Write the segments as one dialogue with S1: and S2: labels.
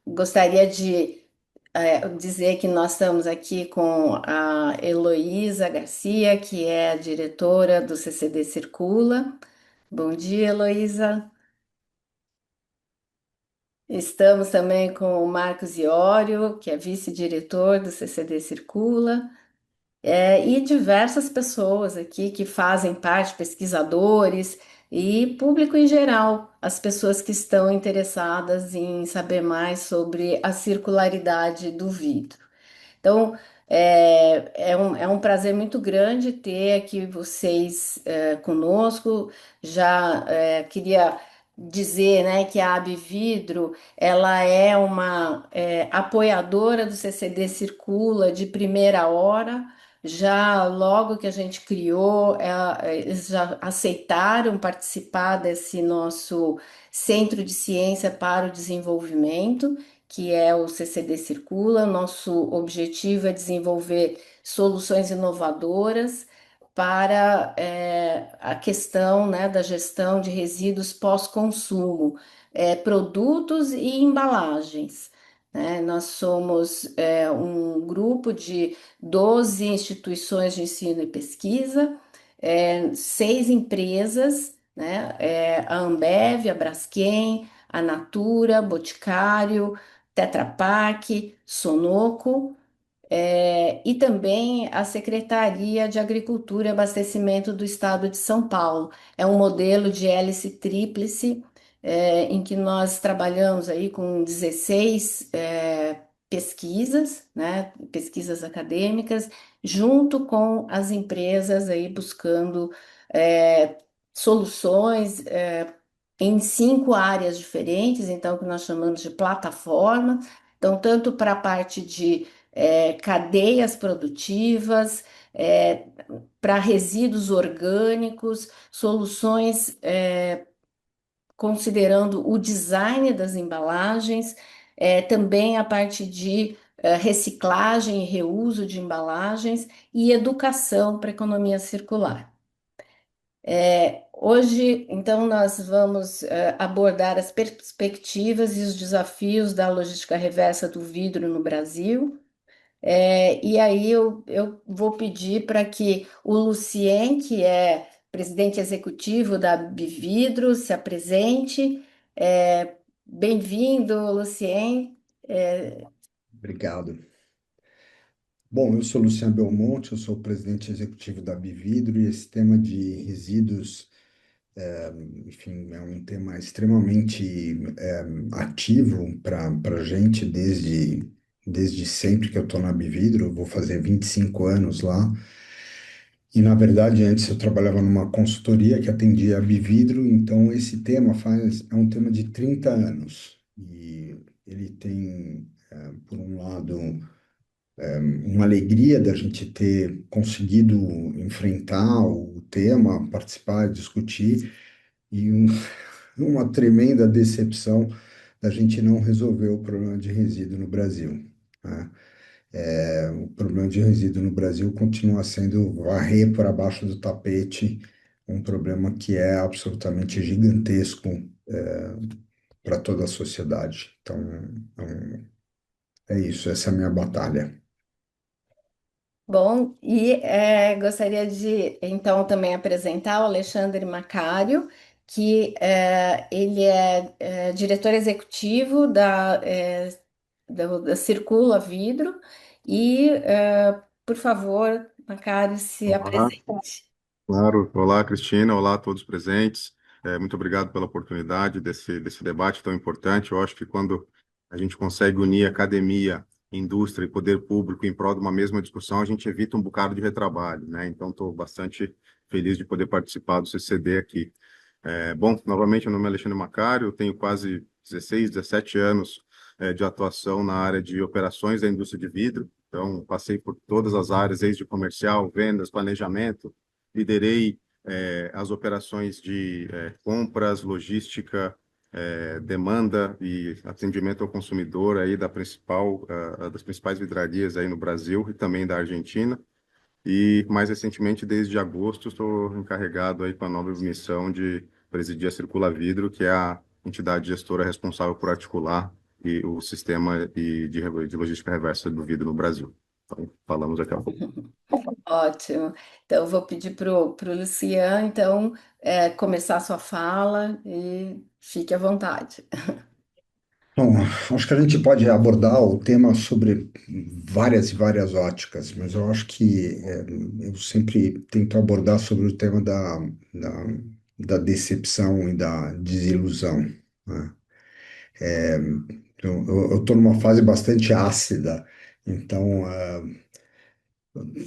S1: Gostaria de dizer que nós estamos aqui com a Heloísa Garcia, que é a diretora do CCD Circula. Bom dia, Heloísa. Estamos também com o Marcos Iório, que é vice-diretor do CCD Circula. E diversas pessoas aqui que fazem parte, pesquisadores e público em geral, as pessoas que estão interessadas em saber mais sobre a circularidade do vidro. Então, é um prazer muito grande ter aqui vocês conosco. Já queria dizer, né, que a Abvidro, ela é uma apoiadora do CCD Circula de primeira hora. Já logo que a gente criou, eles já aceitaram participar desse nosso Centro de Ciência para o Desenvolvimento, que é o CCD Circula. Nosso objetivo é desenvolver soluções inovadoras para a questão, né, da gestão de resíduos pós-consumo, produtos e embalagens. Né? Nós somos um grupo de 12 instituições de ensino e pesquisa, seis empresas, né? A Ambev, a Braskem, a Natura, Boticário, Tetra Pak, Sonoco, e também a Secretaria de Agricultura e Abastecimento do Estado de São Paulo. É um modelo de hélice tríplice, em que nós trabalhamos aí com 16 pesquisas, né, pesquisas acadêmicas, junto com as empresas aí buscando soluções em cinco áreas diferentes, então, que nós chamamos de plataforma. Então, tanto para a parte de cadeias produtivas, para resíduos orgânicos, soluções considerando o design das embalagens, também a parte de reciclagem e reuso de embalagens e educação para a economia circular. Hoje, então, nós vamos abordar as perspectivas e os desafios da logística reversa do vidro no Brasil. E aí eu vou pedir para que o Lucien, que é presidente executivo da Bividro, se apresente. Bem-vindo, Lucien. É,
S2: Obrigado. Bom, eu sou Luciano Belmonte, eu sou o presidente executivo da Bividro e esse tema de resíduos, enfim, é um tema extremamente ativo para a gente desde sempre que eu estou na Bividro. Eu vou fazer 25 anos lá. E, na verdade, antes eu trabalhava numa consultoria que atendia a Bividro, então esse tema é um tema de 30 anos. E ele tem, por um lado, uma alegria da gente ter conseguido enfrentar o tema, participar, discutir, e uma tremenda decepção da gente não resolver o problema de resíduo no Brasil, né? O problema de resíduo no Brasil continua sendo varrer para baixo do tapete um problema que é absolutamente gigantesco, para toda a sociedade. Então, é isso, essa é a minha batalha.
S1: Bom, e gostaria de então também apresentar o Alexandre Macário, que ele é diretor executivo da Circula Vidro, e por favor, Macário, se
S3: Olá,
S1: apresente.
S3: claro. Olá, Cristina. Olá a todos presentes. Muito obrigado pela oportunidade desse debate tão importante. Eu acho que quando a gente consegue unir academia, indústria e poder público em prol de uma mesma discussão, a gente evita um bocado de retrabalho, né? Então, estou bastante feliz de poder participar do CCD aqui. Bom, novamente, meu nome é Alexandre Macário, eu tenho quase 16, 17 anos de atuação na área de operações da indústria de vidro. Então, passei por todas as áreas, desde comercial, vendas, planejamento, liderei as operações de compras, logística, demanda e atendimento ao consumidor aí das principais vidrarias aí no Brasil e também da Argentina. E mais recentemente, desde agosto, estou encarregado aí com a nova missão de presidir a Circula Vidro, que é a entidade gestora responsável por articular e o sistema de logística reversa do vidro no Brasil. Então, falamos daqui a pouco.
S1: Ótimo. Então, eu vou pedir para o Lucian, então, começar a sua fala e fique à vontade.
S2: Bom, acho que a gente pode abordar o tema sobre várias e várias óticas, mas eu acho que eu sempre tento abordar sobre o tema da, da decepção e da desilusão, né? Eu estou numa fase bastante ácida, então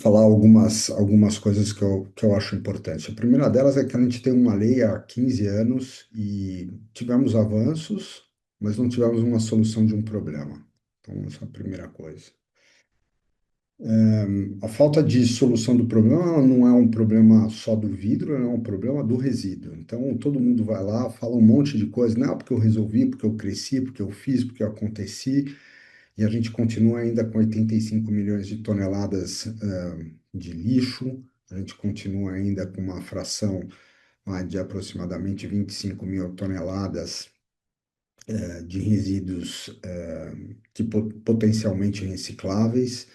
S2: falar algumas coisas que eu acho importante. A primeira delas é que a gente tem uma lei há 15 anos e tivemos avanços, mas não tivemos uma solução de um problema. Então, essa é a primeira coisa. A falta de solução do problema não é um problema só do vidro, é um problema do resíduo. Então, todo mundo vai lá, fala um monte de coisa, não, porque eu resolvi, porque eu cresci, porque eu fiz, porque eu aconteci, e a gente continua ainda com 85 milhões de toneladas, de lixo, a gente continua ainda com uma fração, de aproximadamente 25 mil toneladas, de resíduos, potencialmente recicláveis.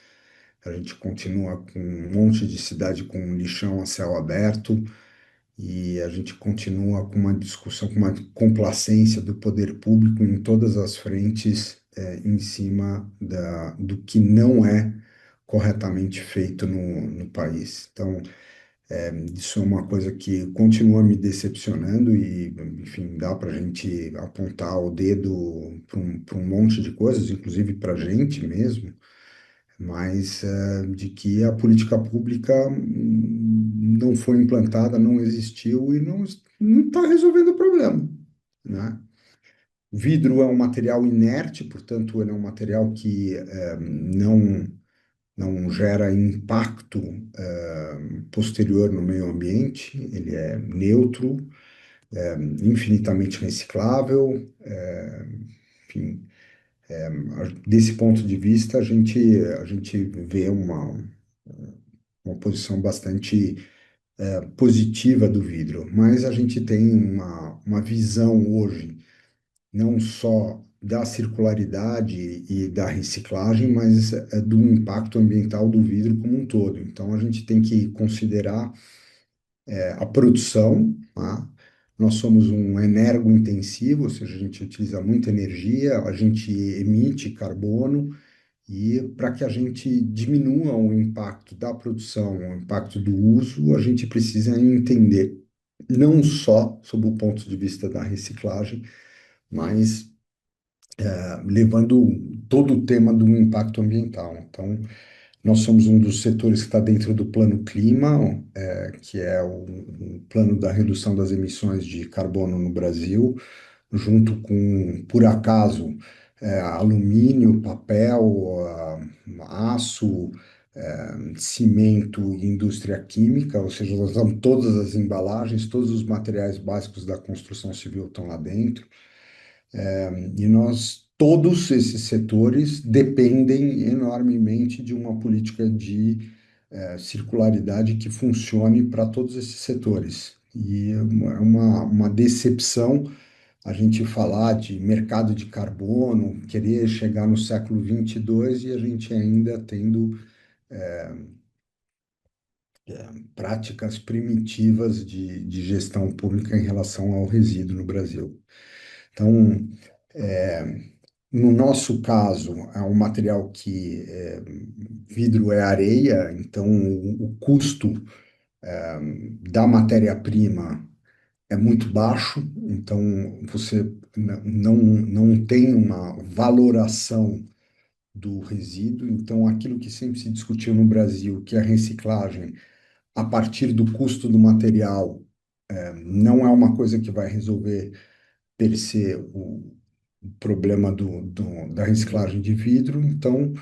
S2: A gente continua com um monte de cidade com lixão a céu aberto e a gente continua com uma discussão, com uma complacência do poder público em todas as frentes, em cima do que não é corretamente feito no país. Então, isso é uma coisa que continua me decepcionando e, enfim, dá para a gente apontar o dedo para um monte de coisas, inclusive para a gente mesmo, mas de que a política pública não foi implantada, não existiu e não está resolvendo o problema, né? Vidro é um material inerte, portanto, ele é um material que não gera impacto posterior no meio ambiente, ele é neutro, infinitamente reciclável, enfim, desse ponto de vista, a gente vê uma posição bastante positiva do vidro, mas a gente tem uma visão hoje, não só da circularidade e da reciclagem, mas do impacto ambiental do vidro como um todo. Então, a gente tem que considerar a produção, tá? Nós somos um energo-intensivo, ou seja, a gente utiliza muita energia, a gente emite carbono, e para que a gente diminua o impacto da produção, o impacto do uso, a gente precisa entender não só sob o ponto de vista da reciclagem, mas levando todo o tema do impacto ambiental. Então, nós somos um dos setores que está dentro do Plano Clima, que é o plano da redução das emissões de carbono no Brasil, junto com, por acaso, alumínio, papel, aço, cimento e indústria química, ou seja, nós usamos todas as embalagens, todos os materiais básicos da construção civil estão lá dentro. E todos esses setores dependem enormemente de uma política de circularidade que funcione para todos esses setores. E é uma decepção a gente falar de mercado de carbono, querer chegar no século 22 e a gente ainda tendo práticas primitivas de gestão pública em relação ao resíduo no Brasil. Então, no nosso caso, é um material que vidro é areia, então o custo da matéria-prima é muito baixo, então você não tem uma valoração do resíduo. Então, aquilo que sempre se discutiu no Brasil, que é a reciclagem, a partir do custo do material, não é uma coisa que vai resolver per se o problema da reciclagem de vidro. Então,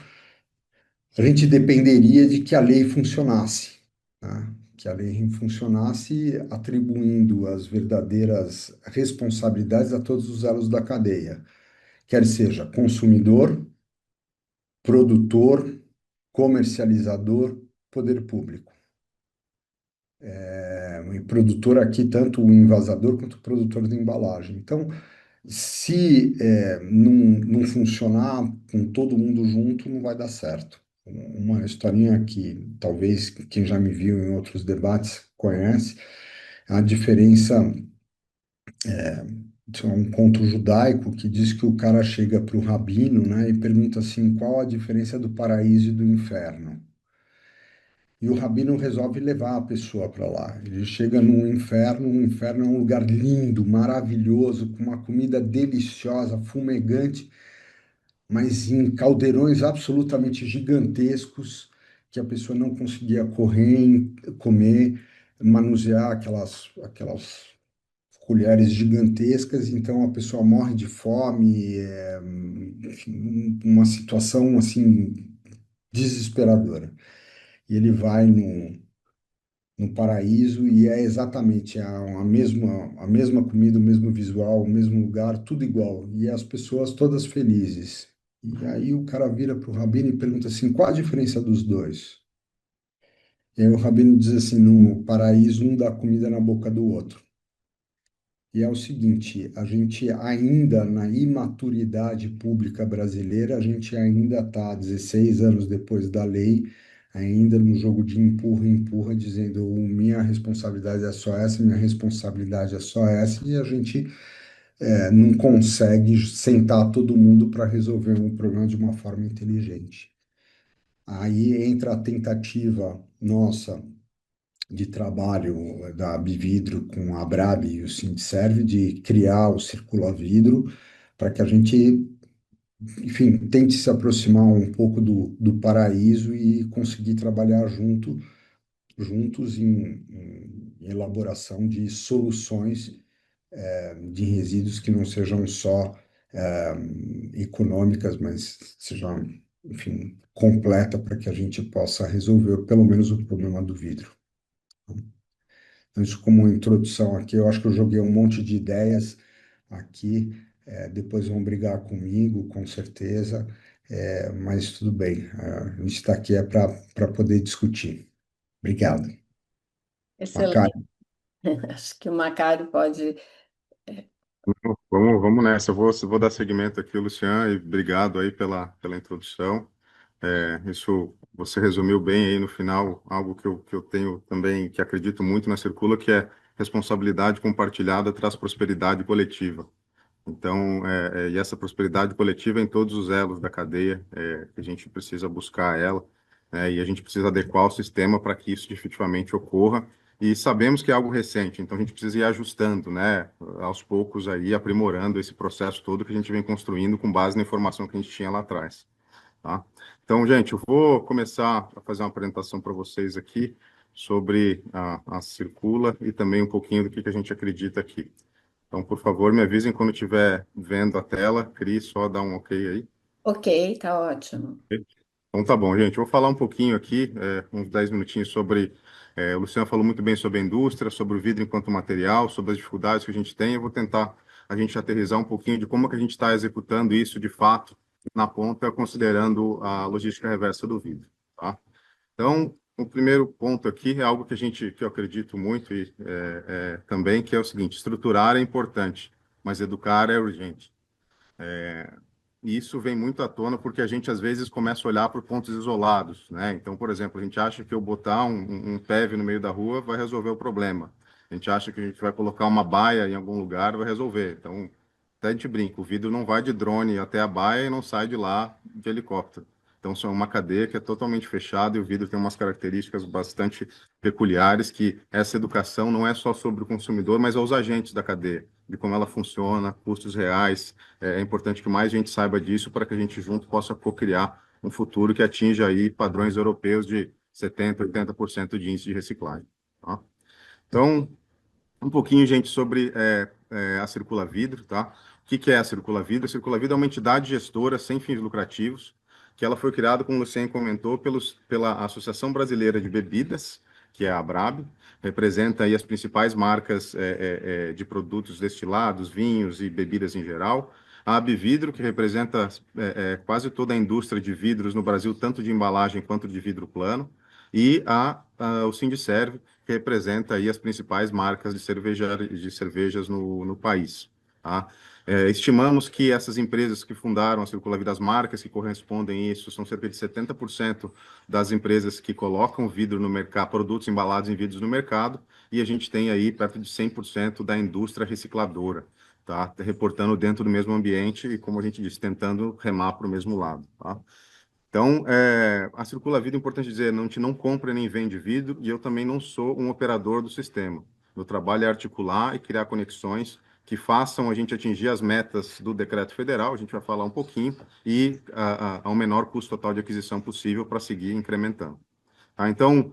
S2: a gente dependeria de que a lei funcionasse, né? Que a lei funcionasse atribuindo as verdadeiras responsabilidades a todos os elos da cadeia, quer seja consumidor, produtor, comercializador, poder público. E produtor aqui, tanto o envasador quanto o produtor de embalagem. Então, Se não funcionar com todo mundo junto, não vai dar certo. Uma historinha que talvez quem já me viu em outros debates conhece, a diferença, é um conto judaico que diz que o cara chega para o rabino, né, e pergunta assim, qual a diferença do paraíso e do inferno? E o rabino resolve levar a pessoa para lá. Ele chega no inferno, o inferno é um lugar lindo, maravilhoso, com uma comida deliciosa, fumegante, mas em caldeirões absolutamente gigantescos, que a pessoa não conseguia correr, comer, manusear aquelas colheres gigantescas, então a pessoa morre de fome, enfim, uma situação assim desesperadora. E ele vai no paraíso e é exatamente a mesma comida, o mesmo visual, o mesmo lugar, tudo igual. E as pessoas todas felizes. E aí o cara vira para o Rabino e pergunta assim, qual a diferença dos dois? E aí o Rabino diz assim, no paraíso um dá comida na boca do outro. E é o seguinte, a gente ainda na imaturidade pública brasileira, a gente ainda está 16 anos depois da lei, ainda no jogo de empurra, empurra, dizendo minha responsabilidade é só essa, minha responsabilidade é só essa, e a gente não consegue sentar todo mundo para resolver um problema de uma forma inteligente. Aí entra a tentativa nossa de trabalho da Bividro com a Abrab e o Sindserv de criar o Circula Vidro para que a gente, enfim, tente se aproximar um pouco do paraíso e conseguir trabalhar juntos em elaboração de soluções de resíduos que não sejam só econômicas, mas sejam, enfim, completa para que a gente possa resolver pelo menos o problema do vidro. Então, isso como introdução aqui, eu acho que eu joguei um monte de ideias aqui, depois vão brigar comigo, com certeza, mas tudo bem, a gente está aqui para poder discutir. Obrigado.
S1: Excelente.
S2: Macari.
S1: Acho que o Macário pode.
S3: Vamos nessa. Eu vou dar seguimento aqui, Luciano, e obrigado aí pela introdução. Isso você resumiu bem aí no final, algo que eu tenho também, que acredito muito na Circula, que é responsabilidade compartilhada traz prosperidade coletiva. Então, e essa prosperidade coletiva em todos os elos da cadeia, que a gente precisa buscar ela, e a gente precisa adequar o sistema para que isso efetivamente ocorra. E sabemos que é algo recente, então a gente precisa ir ajustando, né, aos poucos aí, aprimorando esse processo todo que a gente vem construindo com base na informação que a gente tinha lá atrás, tá? Então, gente, eu vou começar a fazer uma apresentação para vocês aqui sobre a Circula e também um pouquinho do que a gente acredita aqui. Então, por favor, me avisem quando estiver vendo a tela. Cris, só dá um ok aí.
S1: Ok, tá ótimo.
S3: Então, tá bom, gente. Eu vou falar um pouquinho aqui, uns 10 minutinhos sobre. O Luciano falou muito bem sobre a indústria, sobre o vidro enquanto material, sobre as dificuldades que a gente tem. Eu vou tentar a gente aterrissar um pouquinho de como que a gente está executando isso de fato na ponta, considerando a logística reversa do vidro, tá? Então, o primeiro ponto aqui é algo que eu acredito muito e também, que é o seguinte: estruturar é importante, mas educar é urgente. E isso vem muito à tona porque a gente às vezes começa a olhar por pontos isolados, né? Então, por exemplo, a gente acha que eu botar um PEV no meio da rua vai resolver o problema. A gente acha que a gente vai colocar uma baia em algum lugar vai resolver. Então, até a gente brinca, o vidro não vai de drone até a baia e não sai de lá de helicóptero. Então, isso é uma cadeia que é totalmente fechada e o vidro tem umas características bastante peculiares que essa educação não é só sobre o consumidor, mas aos agentes da cadeia, de como ela funciona, custos reais. É importante que mais gente saiba disso para que a gente junto possa co-criar um futuro que atinja aí padrões europeus de 70, 80% de índice de reciclagem, tá? Então, um pouquinho, gente, sobre a Circula Vidro, tá? O que é a Circula Vidro? A Circula Vidro é uma entidade gestora sem fins lucrativos, que ela foi criada, como o Lucien comentou, pela Associação Brasileira de Bebidas, que é a ABRAB, representa aí as principais marcas de produtos destilados, vinhos e bebidas em geral. A Abvidro, que representa quase toda a indústria de vidros no Brasil, tanto de embalagem quanto de vidro plano. E o Sindiserv, que representa aí as principais marcas de cervejas no país, tá? Estimamos que essas empresas que fundaram a Circulavida, as marcas que correspondem a isso, são cerca de 70% das empresas que colocam vidro no mercado, produtos embalados em vidros no mercado, e a gente tem aí perto de 100% da indústria recicladora, tá? Reportando dentro do mesmo ambiente e, como a gente disse, tentando remar para o mesmo lado, tá? Então, a Circula Vida, é importante dizer, a gente não compra nem vende vidro e eu também não sou um operador do sistema. Meu trabalho é articular e criar conexões que façam a gente atingir as metas do decreto federal, a gente vai falar um pouquinho, e ao menor custo total de aquisição possível para seguir incrementando. Tá? Então,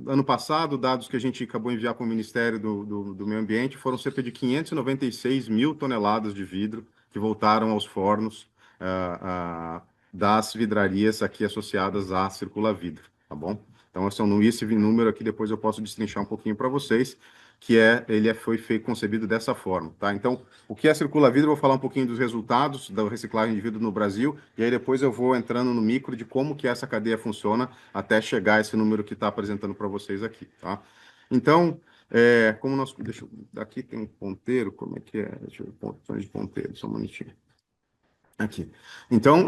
S3: ano passado, dados que a gente acabou de enviar para o Ministério do Meio Ambiente foram cerca de 596 mil toneladas de vidro que voltaram aos fornos das vidrarias aqui associadas à Circula Vidro, tá bom? Então, esse número aqui depois eu posso destrinchar um pouquinho para vocês, foi concebido dessa forma, tá? Então, o que é Circula Vidro? Eu vou falar um pouquinho dos resultados da reciclagem de vidro no Brasil, e aí depois eu vou entrando no micro de como que essa cadeia funciona até chegar a esse número que está apresentando para vocês aqui, tá? Então, aqui tem um ponteiro, como é que é? Deixa eu ver, pontos de ponteiro, só um minutinho. Aqui. Então,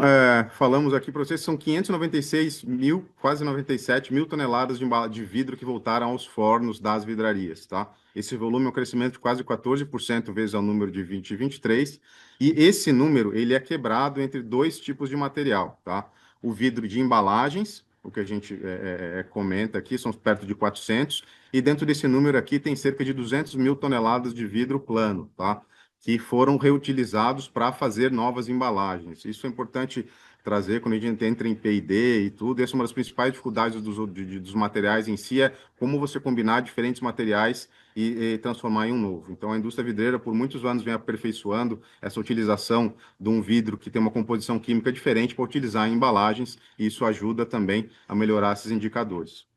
S3: falamos aqui para vocês, são 596 mil, quase 97 mil toneladas de vidro que voltaram aos fornos das vidrarias, tá? Esse volume é um crescimento de quase 14% vezes ao número de 2023, e esse número, ele é quebrado entre dois tipos de material, tá? O vidro de embalagens, o que a gente comenta aqui, são perto de 400, e dentro desse número aqui tem cerca de 200 mil toneladas de vidro plano, tá? Que foram reutilizados para fazer novas embalagens. Isso é importante trazer quando a gente entra em P&D e tudo. Essa é uma das principais dificuldades dos materiais em si, é como você combinar diferentes materiais e transformar em um novo. Então, a indústria vidreira, por muitos anos, vem aperfeiçoando essa utilização de um vidro que tem uma composição química diferente para utilizar em embalagens, e isso ajuda também a melhorar esses indicadores.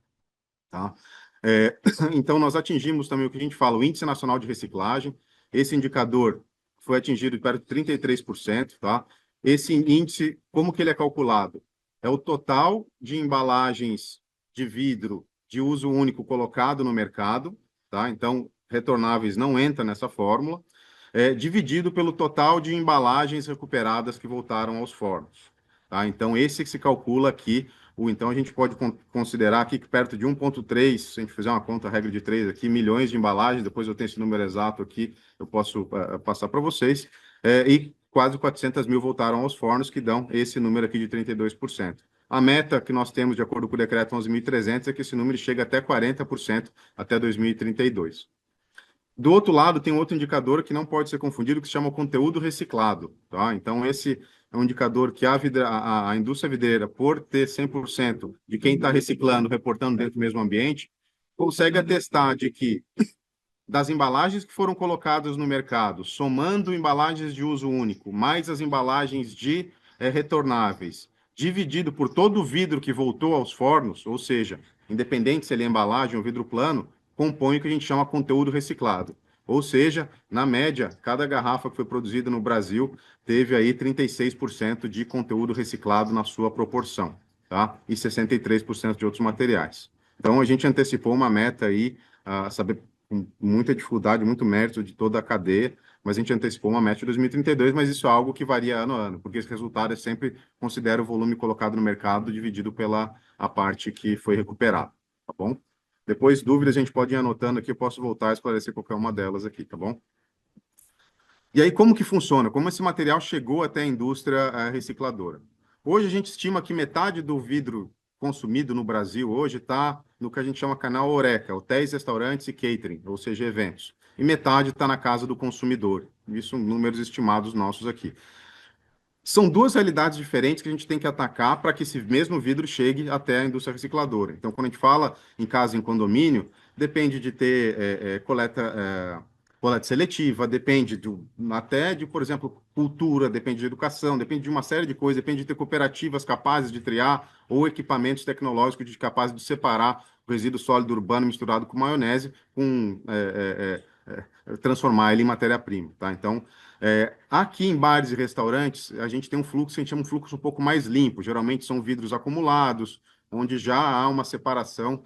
S3: Tá? Então, nós atingimos também o que a gente fala, o Índice Nacional de Reciclagem. Esse indicador foi atingido perto de 33%, tá? Esse índice, como que ele é calculado? É o total de embalagens de vidro de uso único colocado no mercado, tá? Então, retornáveis não entra nessa fórmula, dividido pelo total de embalagens recuperadas que voltaram aos fornos, tá? Então, esse que se calcula aqui. Então, a gente pode considerar aqui que perto de 1,3, se a gente fizer uma conta, regra de 3 aqui, milhões de embalagens, depois eu tenho esse número exato aqui, eu posso passar para vocês, e quase 400 mil voltaram aos fornos, que dão esse número aqui de 32%. A meta que nós temos, de acordo com o decreto 11.300, é que esse número chegue até 40% até 2032. Do outro lado, tem outro indicador que não pode ser confundido, que se chama conteúdo reciclado, tá? Então, esse é um indicador que a indústria vidreira, por ter 100% de quem está reciclando, reportando dentro do mesmo ambiente, consegue atestar de que das embalagens que foram colocadas no mercado, somando embalagens de uso único, mais as embalagens de retornáveis, dividido por todo o vidro que voltou aos fornos, ou seja, independente se ele é embalagem ou vidro plano, compõe o que a gente chama conteúdo reciclado. Ou seja, na média, cada garrafa que foi produzida no Brasil teve aí 36% de conteúdo reciclado na sua proporção, tá? E 63% de outros materiais. Então, a gente antecipou uma meta aí, saber com muita dificuldade, muito mérito de toda a cadeia, mas a gente antecipou uma meta de 2032, mas isso é algo que varia ano a ano, porque esse resultado é sempre considera o volume colocado no mercado dividido pela a parte que foi recuperada, tá bom? Depois, dúvidas, a gente pode ir anotando aqui, eu posso voltar a esclarecer qualquer uma delas aqui, tá bom? E aí, como que funciona? Como esse material chegou até a indústria recicladora? Hoje, a gente estima que metade do vidro consumido no Brasil hoje está no que a gente chama canal Horeca, hotéis, restaurantes e catering, ou seja, eventos. E metade está na casa do consumidor. Isso números estimados nossos aqui. São duas realidades diferentes que a gente tem que atacar para que esse mesmo vidro chegue até a indústria recicladora. Então, quando a gente fala em casa em condomínio, depende de ter coleta seletiva, depende até de, por exemplo, cultura, depende de educação, depende de uma série de coisas, depende de ter cooperativas capazes de triar ou equipamentos tecnológicos capazes de separar o resíduo sólido urbano misturado com maionese, transformar ele em matéria-prima, tá? Então, aqui em bares e restaurantes, a gente tem um fluxo, a gente chama um fluxo um pouco mais limpo. Geralmente são vidros acumulados, onde já há uma separação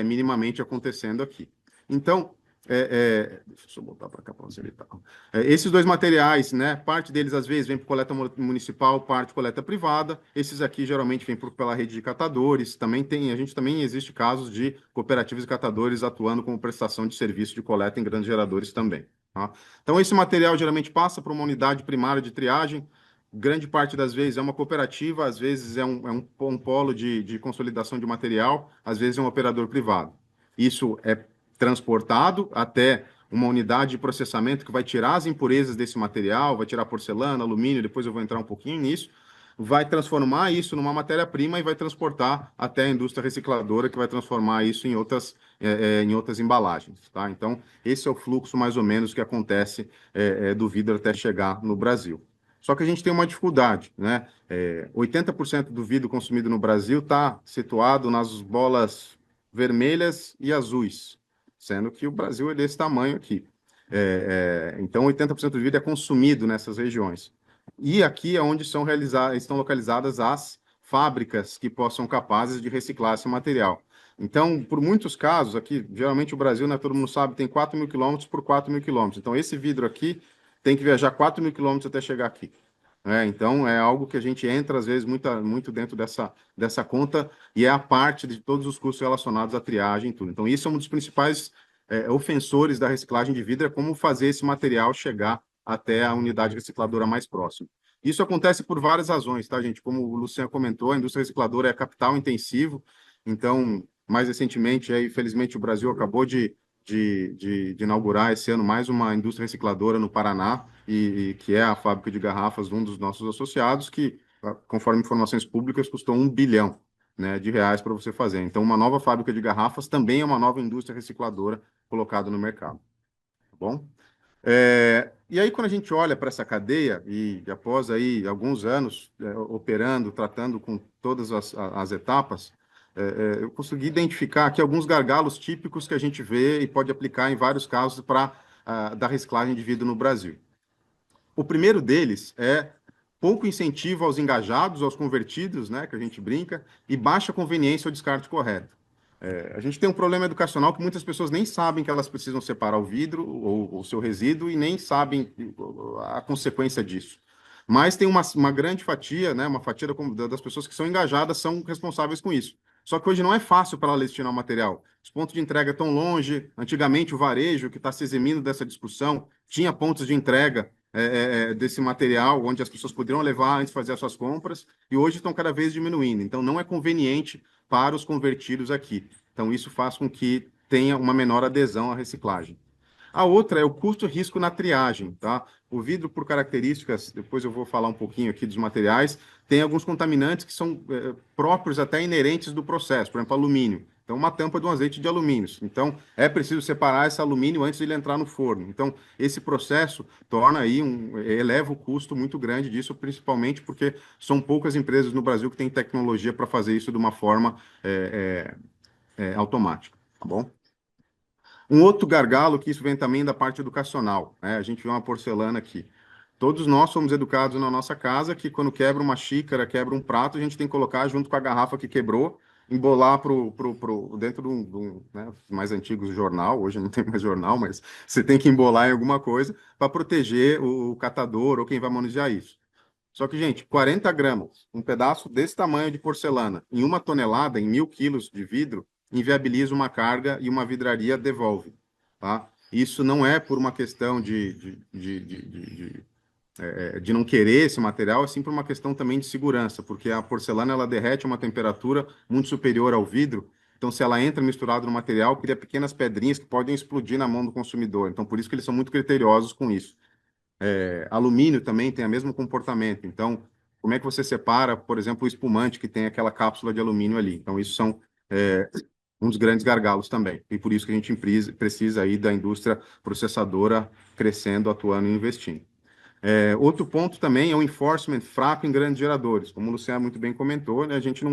S3: minimamente acontecendo aqui. Então, Deixa eu só botar para cá para facilitar. Esses dois materiais, né? Parte deles às vezes vem por coleta municipal, parte coleta privada. Esses aqui geralmente vêm pela rede de catadores. A gente também existe casos de cooperativas e catadores atuando como prestação de serviço de coleta em grandes geradores também. Tá? Então esse material geralmente passa para uma unidade primária de triagem. Grande parte das vezes é uma cooperativa, às vezes um polo de consolidação de material, às vezes é um operador privado. Isso é transportado até uma unidade de processamento que vai tirar as impurezas desse material, vai tirar porcelana, alumínio, depois eu vou entrar um pouquinho nisso, vai transformar isso numa matéria-prima e vai transportar até a indústria recicladora, que vai transformar isso em outras embalagens, tá? Então, esse é o fluxo mais ou menos que acontece do vidro até chegar no Brasil. Só que a gente tem uma dificuldade, né? 80% do vidro consumido no Brasil está situado nas bolas vermelhas e azuis, sendo que o Brasil é desse tamanho aqui. Então, 80% do vidro é consumido nessas regiões. E aqui é onde estão localizadas as fábricas que possam capazes de reciclar esse material. Então, por muitos casos, aqui, geralmente o Brasil, né, todo mundo sabe, tem 4.000 quilômetros por 4.000 quilômetros. Então, esse vidro aqui tem que viajar 4.000 quilômetros até chegar aqui. Então, é algo que a gente entra, às vezes, muito dentro dessa conta, e é a parte de todos os custos relacionados à triagem e tudo. Então, isso é um dos principais ofensores da reciclagem de vidro, é como fazer esse material chegar até a unidade recicladora mais próxima. Isso acontece por várias razões, tá, gente? Como o Luciano comentou, a indústria recicladora é capital intensivo, então, mais recentemente, infelizmente, o Brasil acabou de inaugurar esse ano mais uma indústria recicladora no Paraná, e que é a fábrica de garrafas de um dos nossos associados, que, conforme informações públicas, custou 1 bilhão, né, de reais para você fazer. Então, uma nova fábrica de garrafas também é uma nova indústria recicladora colocada no mercado. Tá bom? E aí, quando a gente olha para essa cadeia, e após aí alguns anos operando, tratando com todas as etapas, eu consegui identificar aqui alguns gargalos típicos que a gente vê e pode aplicar em vários casos para da reciclagem de vidro no Brasil. O primeiro deles é pouco incentivo aos engajados, aos convertidos, né, que a gente brinca, e baixa conveniência ao descarte correto. A gente tem um problema educacional que muitas pessoas nem sabem que elas precisam separar o vidro ou o seu resíduo e nem sabem a consequência disso. Mas tem uma grande fatia, né, uma fatia das pessoas que são engajadas são responsáveis com isso. Só que hoje não é fácil para ela destinar o material. Os pontos de entrega estão longe. Antigamente, o varejo, que está se eximindo dessa discussão, tinha pontos de entrega desse material, onde as pessoas poderiam levar antes de fazer as suas compras, e hoje estão cada vez diminuindo. Então, não é conveniente para os convertidos aqui. Então, isso faz com que tenha uma menor adesão à reciclagem. A outra é o custo-risco na triagem, tá? O vidro, por características, depois eu vou falar um pouquinho aqui dos materiais, tem alguns contaminantes que são próprios, até inerentes do processo, por exemplo, alumínio. Então, uma tampa de um azeite de alumínio. Então, é preciso separar esse alumínio antes de ele entrar no forno. Então, esse processo torna aí eleva o custo muito grande disso, principalmente porque são poucas empresas no Brasil que têm tecnologia para fazer isso de uma forma automática, tá bom? Um outro gargalo, que isso vem também da parte educacional, né? A gente vê uma porcelana aqui. Todos nós somos educados na nossa casa que quando quebra uma xícara, quebra um prato, a gente tem que colocar junto com a garrafa que quebrou, embolar dentro né, mais antigos jornal, hoje não tem mais jornal, mas você tem que embolar em alguma coisa para proteger o catador ou quem vai manusear isso. Só que, gente, 40 gramas, um pedaço desse tamanho de porcelana, em 1 tonelada, em 1.000 quilos de vidro, inviabiliza uma carga e uma vidraria devolve, tá? Isso não é por uma questão de não querer esse material, é sim por uma questão também de segurança, porque a porcelana ela derrete a uma temperatura muito superior ao vidro, então se ela entra misturada no material, cria pequenas pedrinhas que podem explodir na mão do consumidor. Então, por isso que eles são muito criteriosos com isso. Alumínio também tem o mesmo comportamento. Então, como é que você separa, por exemplo, o espumante que tem aquela cápsula de alumínio ali? Então, isso são um dos grandes gargalos também. E por isso que a gente precisa aí da indústria processadora crescendo, atuando e investindo. Outro ponto também é o enforcement fraco em grandes geradores. Como o Luciano muito bem comentou, né, a gente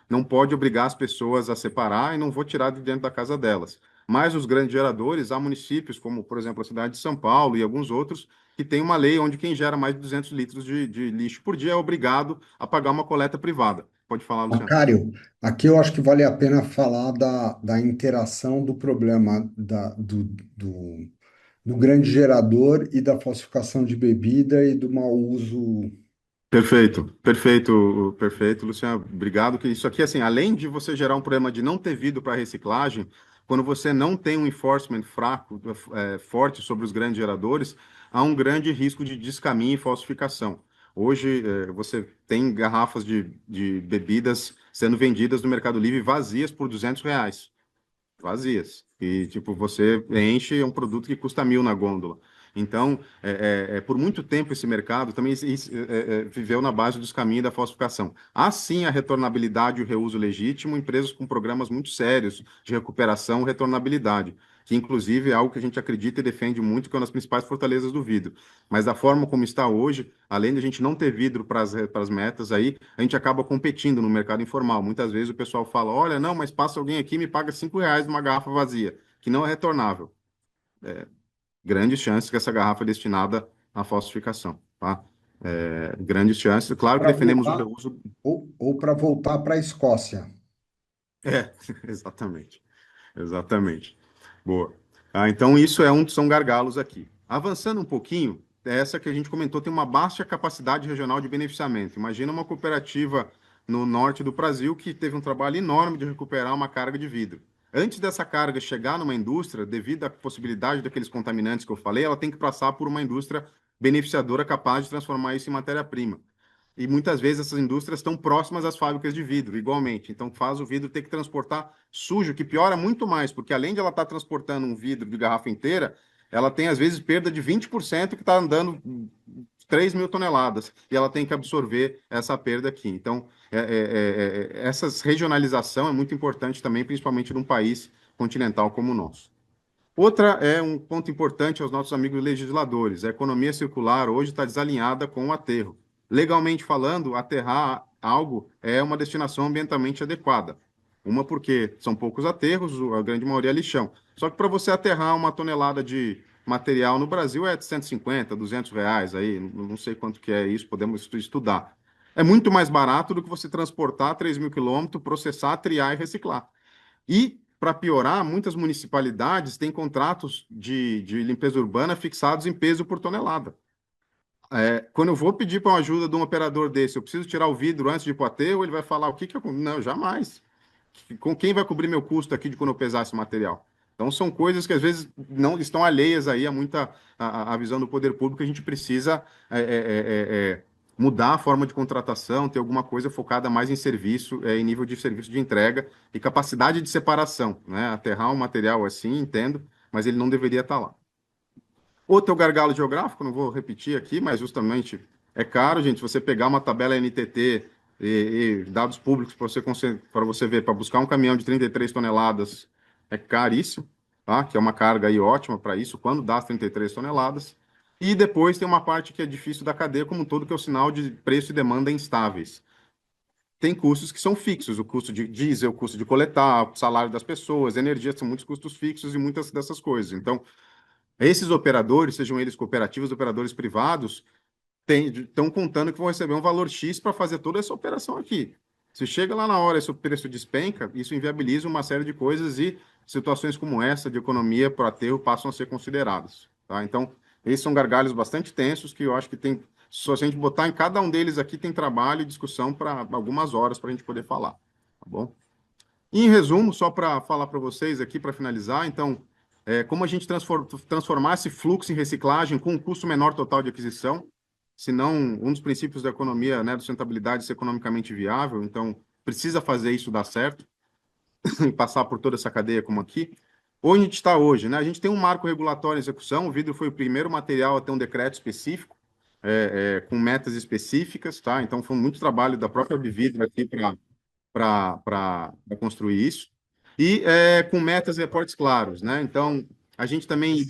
S3: não pode obrigar as pessoas a separar e não vou tirar de dentro da casa delas. Mas os grandes geradores, há municípios, como, por exemplo, a cidade de São Paulo e alguns outros, que tem uma lei onde quem gera mais de 200 litros de lixo por dia é obrigado a pagar uma coleta privada. Pode falar, Luciano.
S2: Macário, aqui eu acho que vale a pena falar da interação do problema do grande gerador e da falsificação de bebida e do mau uso.
S3: Perfeito, perfeito, perfeito, Luciano. Obrigado. Que isso aqui, assim, além de você gerar um problema de não ter vidro para reciclagem, quando você não tem um enforcement fraco, forte sobre os grandes geradores, há um grande risco de descaminho e falsificação. Hoje, você tem garrafas de bebidas sendo vendidas no Mercado Livre vazias por R$ 200. Vazias. E, tipo, você enche um produto que custa 1.000 na gôndola. Então, por muito tempo esse mercado também viveu na base dos caminhos da falsificação. Há sim a retornabilidade e o reuso legítimo, empresas com programas muito sérios de recuperação e retornabilidade, que inclusive é algo que a gente acredita e defende muito, que é uma das principais fortalezas do vidro. Mas da forma como está hoje, além de a gente não ter vidro para as metas aí, a gente acaba competindo no mercado informal. Muitas vezes o pessoal fala, olha, não, mas passa alguém aqui e me paga R$ 5 numa garrafa vazia, que não é retornável. Grandes chances que essa garrafa é destinada à falsificação, tá? Grandes chances. Claro que
S2: Para
S3: defendemos o
S2: voltar,
S3: reuso.
S2: ou para voltar para a Escócia.
S3: É, exatamente. Exatamente. Boa. Então, isso são gargalos aqui. Avançando um pouquinho, essa que a gente comentou tem uma baixa capacidade regional de beneficiamento. Imagina uma cooperativa no norte do Brasil que teve um trabalho enorme de recuperar uma carga de vidro. Antes dessa carga chegar numa indústria, devido à possibilidade daqueles contaminantes que eu falei, ela tem que passar por uma indústria beneficiadora capaz de transformar isso em matéria-prima. E muitas vezes essas indústrias estão próximas às fábricas de vidro, igualmente. Então faz o vidro ter que transportar sujo, que piora muito mais, porque além de ela estar transportando um vidro de garrafa inteira, ela tem às vezes perda de 20% que está andando 3.000 toneladas, e ela tem que absorver essa perda aqui. Então, essa regionalização é muito importante também, principalmente num país continental como o nosso. Outra é um ponto importante aos nossos amigos legisladores. A economia circular hoje está desalinhada com o aterro. Legalmente falando, aterrar algo é uma destinação ambientalmente adequada. Uma porque são poucos aterros, a grande maioria é lixão. Só que para você aterrar uma tonelada de material no Brasil é de 150, R$ 200 aí, não sei quanto que é isso, podemos estudar. É muito mais barato do que você transportar 3.000 quilômetros, processar, triar e reciclar. E, para piorar, muitas municipalidades têm contratos de limpeza urbana fixados em peso por tonelada. Quando eu vou pedir para uma ajuda de um operador desse, eu preciso tirar o vidro antes de ir para o aterro, ele vai falar, o que que eu... Não, jamais. Com quem vai cobrir meu custo aqui de quando eu pesar esse material? Então, são coisas que às vezes não estão alheias aí a muita a visão do poder público. A gente precisa mudar a forma de contratação, ter alguma coisa focada mais em serviço, em nível de serviço de entrega e capacidade de separação, né? Aterrar um material assim, entendo, mas ele não deveria estar lá. Outro é o gargalo geográfico, não vou repetir aqui, mas justamente é caro, gente. Você pegar uma tabela NTT e dados públicos para você ver, para buscar um caminhão de 33 toneladas é caríssimo, tá? Que é uma carga aí ótima para isso, quando dá as 33 toneladas. E depois tem uma parte que é difícil da cadeia como um todo, que é o sinal de preço e demanda instáveis. Tem custos que são fixos, o custo de diesel, o custo de coletar, o salário das pessoas, energia, são muitos custos fixos e muitas dessas coisas. Então, esses operadores, sejam eles cooperativas, operadores privados, estão contando que vão receber um valor X para fazer toda essa operação aqui. Se chega lá na hora, esse preço despenca, isso inviabiliza uma série de coisas e situações como essa de economia para aterro passam a ser consideradas. Tá? Então, esses são gargalhos bastante tensos que eu acho que tem. Se a gente botar em cada um deles aqui, tem trabalho e discussão para algumas horas para a gente poder falar. Tá bom? Em resumo, só para falar para vocês aqui, para finalizar, então, como a gente transformar esse fluxo em reciclagem com um custo menor total de aquisição, se não um dos princípios da economia, né, da sustentabilidade, ser economicamente viável, então precisa fazer isso dar certo e passar por toda essa cadeia como aqui. Onde a gente está hoje, né? A gente tem um marco regulatório em execução, o vidro foi o primeiro material a ter um decreto específico, com metas específicas, tá? Então foi muito trabalho da própria Bividro aqui para construir isso, e com metas e reportes claros, né? Então, a gente também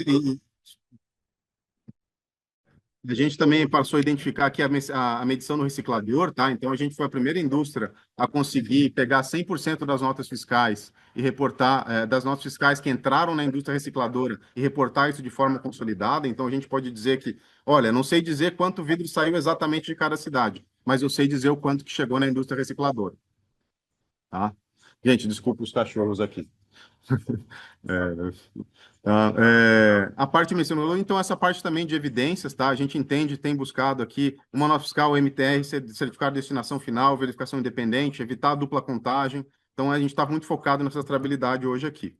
S3: A gente também passou a identificar aqui a medição no reciclador, tá? Então, a gente foi a primeira indústria a conseguir pegar 100% das notas fiscais e reportar, das notas fiscais que entraram na indústria recicladora e reportar isso de forma consolidada. Então, a gente pode dizer que, olha, não sei dizer quanto vidro saiu exatamente de cada cidade, mas eu sei dizer o quanto que chegou na indústria recicladora, tá? Gente, desculpa os cachorros aqui. A parte mencionou, então, essa parte também de evidências, tá? A gente entende, tem buscado aqui uma nota fiscal, MTR, certificado de destinação final, verificação independente, evitar a dupla contagem. Então, a gente está muito focado nessa trazabilidade hoje aqui.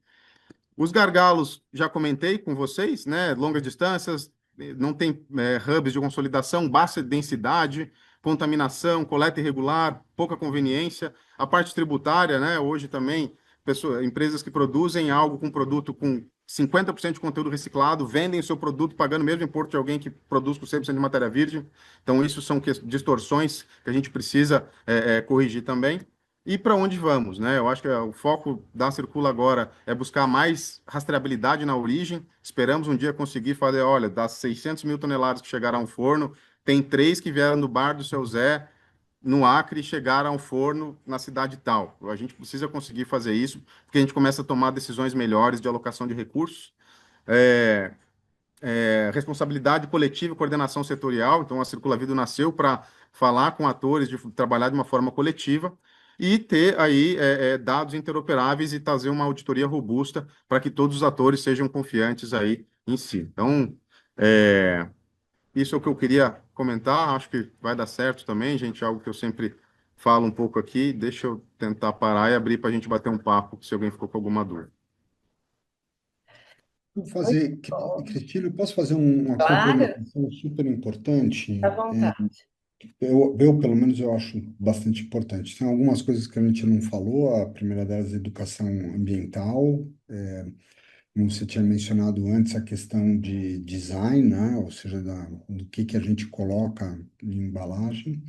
S3: Os gargalos, já comentei com vocês, né? Longas distâncias, não tem hubs de consolidação, baixa densidade, contaminação, coleta irregular, pouca conveniência. A parte tributária, né? Hoje também, empresas que produzem algo com produto com 50% de conteúdo reciclado, vendem o seu produto pagando o mesmo imposto de alguém que produz com 100% de matéria virgem. Então, isso são distorções que a gente precisa corrigir também. E para onde vamos, né? Eu acho que o foco da Circula agora é buscar mais rastreabilidade na origem. Esperamos um dia conseguir fazer, olha, das 600 mil toneladas que chegaram ao forno, tem 3 que vieram do bar do seu Zé, no Acre, e chegaram ao forno na cidade tal. A gente precisa conseguir fazer isso, porque a gente começa a tomar decisões melhores de alocação de recursos. É, responsabilidade coletiva e coordenação setorial. Então, a Circula Vida nasceu para falar com atores, de trabalhar de uma forma coletiva e ter aí dados interoperáveis e trazer uma auditoria robusta para que todos os atores sejam confiantes aí em si. Então, é, isso é o que eu queria comentar. Acho que vai dar certo também, gente. Algo que eu sempre falo um pouco aqui. Deixa eu tentar parar e abrir para a gente bater um papo, se alguém ficou com alguma dúvida.
S2: Vou
S1: Muito
S2: fazer,
S1: bom.
S2: Cristina, eu posso fazer uma
S1: Claro,
S2: complementação super
S1: à
S2: importante?
S1: vontade.
S2: Pelo menos, eu acho bastante importante. Tem algumas coisas que a gente não falou, a primeira delas é educação ambiental, como você tinha mencionado antes, a questão de design, né? Ou seja, do que a gente coloca em embalagem.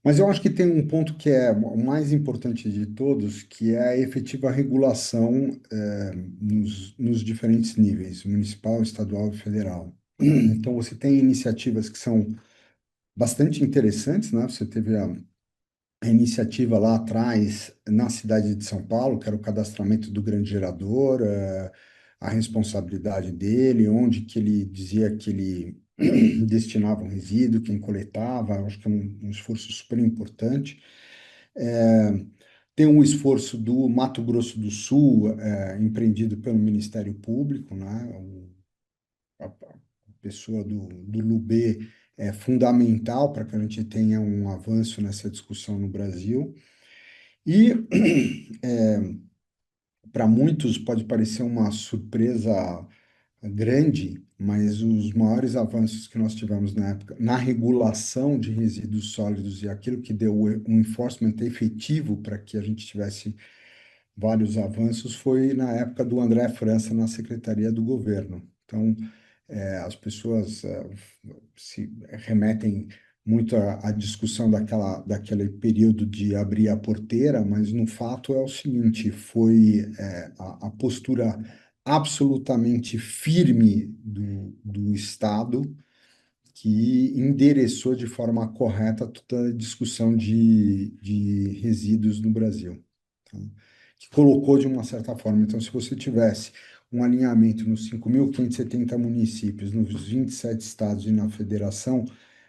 S2: Mas eu acho que tem um ponto que é o mais importante de todos, que é a efetiva regulação, nos diferentes níveis, municipal, estadual e federal. Então, você tem iniciativas que são bastante interessantes, né? Você teve a iniciativa lá atrás, na cidade de São Paulo, que era o cadastramento do grande gerador, a responsabilidade dele, onde que ele dizia que ele destinava um resíduo, quem coletava, acho que é um esforço super importante. É, Tem um esforço do Mato Grosso do Sul, empreendido pelo Ministério Público, né? A pessoa do Lubê é fundamental para que a gente tenha um avanço nessa discussão no Brasil. E para muitos pode parecer uma surpresa grande, mas os maiores avanços que nós tivemos na época na regulação de resíduos sólidos e aquilo que deu um enforcement efetivo para que a gente tivesse vários avanços foi na época do André França na Secretaria do Governo. Então, as pessoas se remetem muito à discussão daquele período de abrir a porteira, mas no fato é o seguinte, foi a postura absolutamente firme do Estado que endereçou de forma correta toda a discussão de resíduos no Brasil, tá? Que colocou de uma certa forma. Então, se você tivesse um alinhamento nos 5.570 municípios, nos 27 estados e na federação,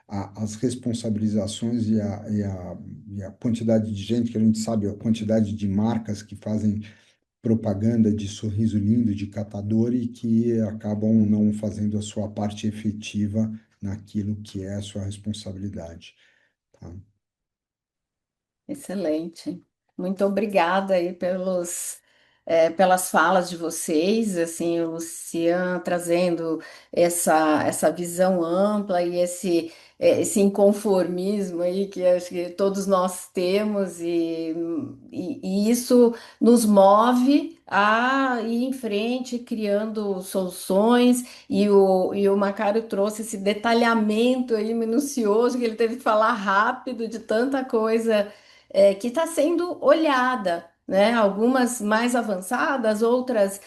S2: as responsabilizações e a quantidade de gente que a gente sabe, a quantidade de marcas que fazem propaganda de sorriso lindo de catador e que acabam não fazendo a sua parte efetiva naquilo que é a sua responsabilidade, tá?
S1: Excelente. Muito obrigada aí pelas falas de vocês, assim, o Lucian trazendo essa visão ampla e esse inconformismo aí que acho que todos nós temos e isso nos move a ir em frente, criando soluções e o Macário trouxe esse detalhamento aí minucioso que ele teve que falar rápido de tanta coisa que está sendo olhada. né? Algumas mais avançadas, outras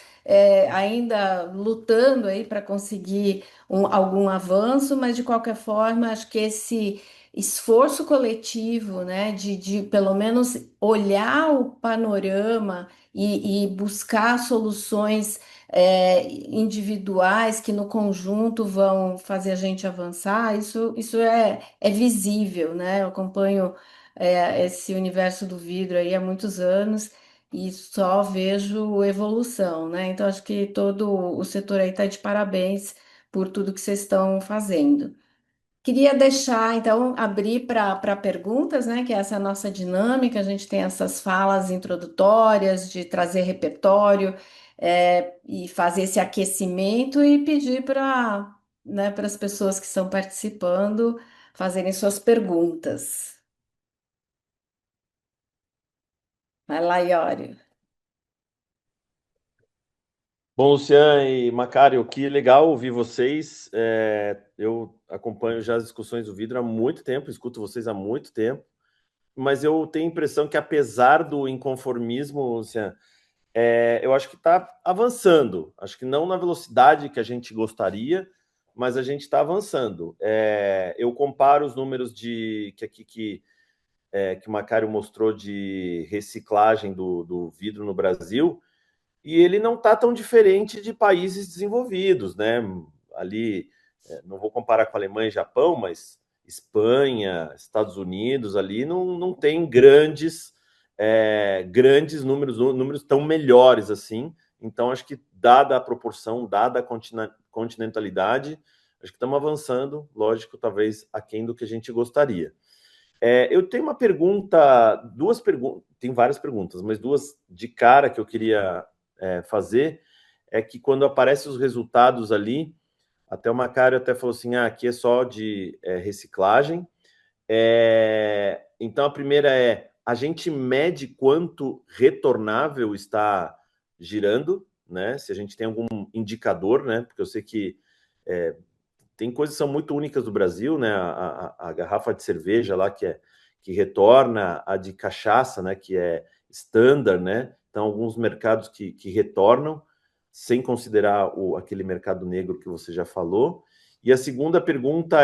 S1: ainda lutando aí para conseguir algum avanço, mas de qualquer forma, acho que esse esforço coletivo, né, de pelo menos olhar o panorama e buscar soluções individuais que no conjunto vão fazer a gente avançar, isso é visível, né? Eu acompanho esse universo do vidro aí há muitos anos e só vejo evolução, né? Então acho que todo o setor aí está de parabéns por tudo que vocês estão fazendo. Queria deixar, então, abrir para perguntas, né? Que essa é a nossa dinâmica. A gente tem essas falas introdutórias de trazer repertório, e fazer esse aquecimento e pedir para, né, para as pessoas que estão participando fazerem suas perguntas. Vai lá, Iório.
S4: Bom, Lucian e Macário, que legal ouvir vocês. Eu acompanho já as discussões do vidro há muito tempo, escuto vocês há muito tempo, mas eu tenho a impressão que, apesar do inconformismo, Lucian, eu acho que está avançando. Acho que não na velocidade que a gente gostaria, mas a gente está avançando. Eu comparo os números que o Macário mostrou de reciclagem do vidro no Brasil, e ele não está tão diferente de países desenvolvidos, né? Ali, não vou comparar com a Alemanha e Japão, mas Espanha, Estados Unidos, ali não tem grandes números tão melhores assim. Então, acho que, dada a proporção, dada a continentalidade, acho que estamos avançando, lógico, talvez aquém do que a gente gostaria. Eu tenho uma pergunta, duas perguntas, tem várias perguntas, mas duas de cara que eu queria fazer é que, quando aparecem os resultados ali, até o Macário até falou assim, aqui é só de reciclagem. Então, a primeira a gente mede quanto retornável está girando, né? Se a gente tem algum indicador, né? Porque eu sei que tem coisas que são muito únicas do Brasil, né? A garrafa de cerveja lá que retorna, a de cachaça, né? Que é standard, né? Então, alguns mercados que retornam, sem considerar aquele mercado negro que você já falou. E a segunda pergunta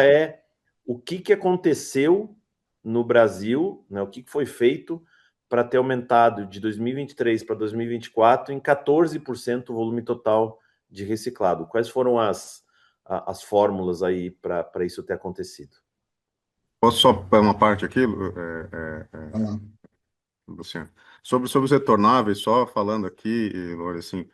S4: o que aconteceu no Brasil, né? O que foi feito para ter aumentado de 2023 para 2024 em 14% o volume total de reciclado? Quais foram as fórmulas aí para isso ter acontecido?
S3: Posso só para uma parte aqui,
S2: Vai lá.
S3: Luciano? Sobre os retornáveis, só falando aqui, Lore, assim,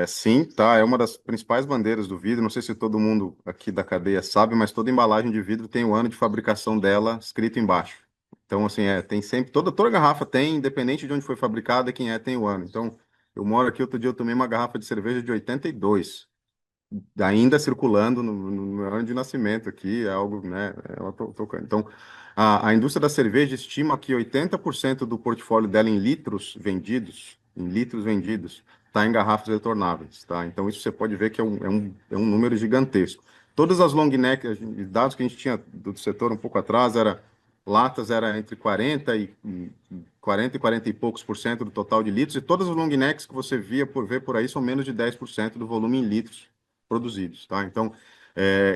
S3: sim, tá, é uma das principais bandeiras do vidro. Não sei se todo mundo aqui da cadeia sabe, mas toda embalagem de vidro tem o ano de fabricação dela escrito embaixo. Então, assim, tem sempre, toda garrafa tem, independente de onde foi fabricada, quem tem o ano. Então, eu moro aqui, outro dia eu tomei uma garrafa de cerveja de 82, ainda circulando no meu ano de nascimento aqui, é algo, né? Então, a indústria da cerveja estima que 80% do portfólio dela em litros vendidos, está em garrafas retornáveis, tá? Então, isso você pode ver que é um número gigantesco. Todas as long neck, dados que a gente tinha do setor um pouco atrás, latas era entre 40 e poucos por cento do total de litros, e todas as long necks que você vê por aí são menos de 10% do volume em litros produzidos, tá? Então,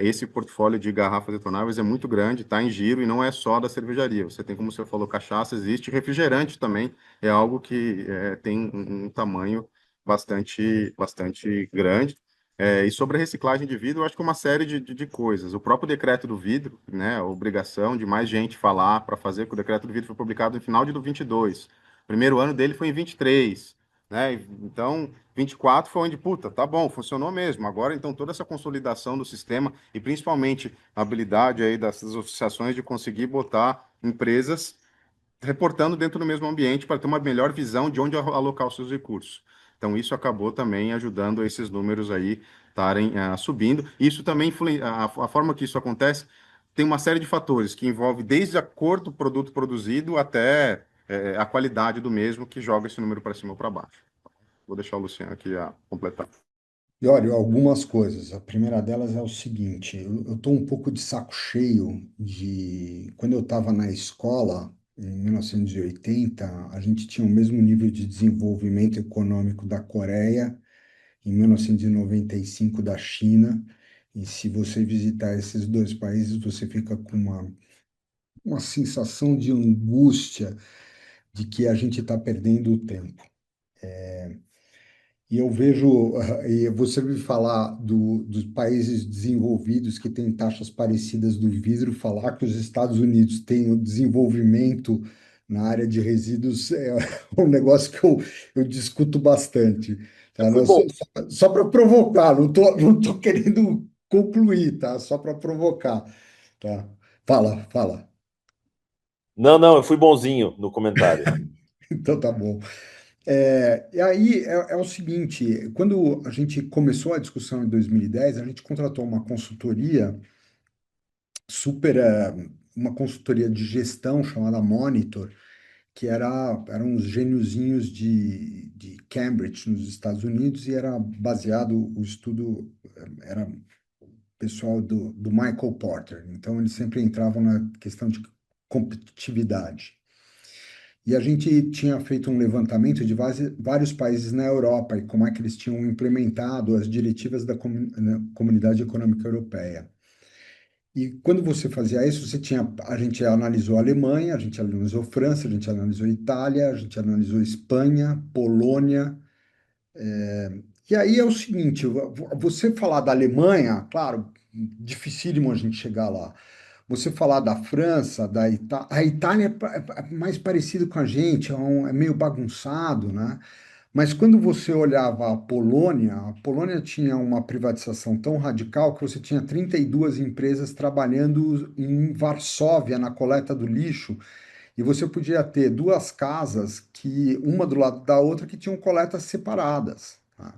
S3: esse portfólio de garrafas retornáveis é muito grande, está em giro, e não é só da cervejaria. Você tem, como você falou, cachaça, existe refrigerante também, é algo que tem um tamanho bastante grande. E sobre a reciclagem de vidro, eu acho que é uma série de coisas. O próprio decreto do vidro, né, a obrigação de mais gente falar para fazer, que o decreto do vidro foi publicado no final de 22. O primeiro ano dele foi em 23, né? Então, 24 foi onde, puta, tá bom, funcionou mesmo. Agora, então, toda essa consolidação do sistema e principalmente a habilidade aí dessas associações de conseguir botar empresas reportando dentro do mesmo ambiente para ter uma melhor visão de onde alocar os seus recursos. Então, isso acabou também ajudando esses números aí estarem subindo. Isso também a forma que isso acontece tem uma série de fatores que envolve desde a cor do produto produzido até a qualidade do mesmo, que joga esse número para cima ou para baixo. Vou deixar o Luciano aqui a completar.
S2: E olha, algumas coisas. A primeira delas é o seguinte: eu estou um pouco de saco cheio de. Quando eu estava na escola, em 1980, a gente tinha o mesmo nível de desenvolvimento econômico da Coreia, em 1995 da China. E se você visitar esses dois países, você fica com uma sensação de angústia de que a gente está perdendo o tempo. E eu vejo, e você me falar dos países desenvolvidos que têm taxas parecidas do vidro, falar que os Estados Unidos têm o desenvolvimento na área de resíduos é um negócio que eu discuto bastante.
S4: Eu
S2: Tá?
S4: fui
S2: Não,
S4: bom.
S2: só para provocar, não tô querendo concluir, tá? Só para provocar, tá? Fala, fala.
S4: Não, não, eu fui bonzinho no comentário.
S2: Então tá bom. E aí é o seguinte, quando a gente começou a discussão em 2010, a gente contratou uma consultoria super, uma consultoria de gestão chamada Monitor, que eram uns gêniozinhos de Cambridge, nos Estados Unidos, e era baseado, o estudo era pessoal do Michael Porter. Então, eles sempre entravam na questão de competitividade. E a gente tinha feito um levantamento de vários países na Europa e como é que eles tinham implementado as diretivas da Comunidade Econômica Europeia. E quando você fazia isso, a gente analisou a Alemanha, a gente analisou França, a gente analisou Itália, a gente analisou Espanha, Polônia. E aí é o seguinte, você falar da Alemanha, claro, dificílimo a gente chegar lá. Você falar da França, da Itália, a Itália é mais parecido com a gente, é meio bagunçado, né? Mas quando você olhava a Polônia tinha uma privatização tão radical que você tinha 32 empresas trabalhando em Varsóvia na coleta do lixo, e você podia ter duas casas que uma do lado da outra que tinham coletas separadas. Tá?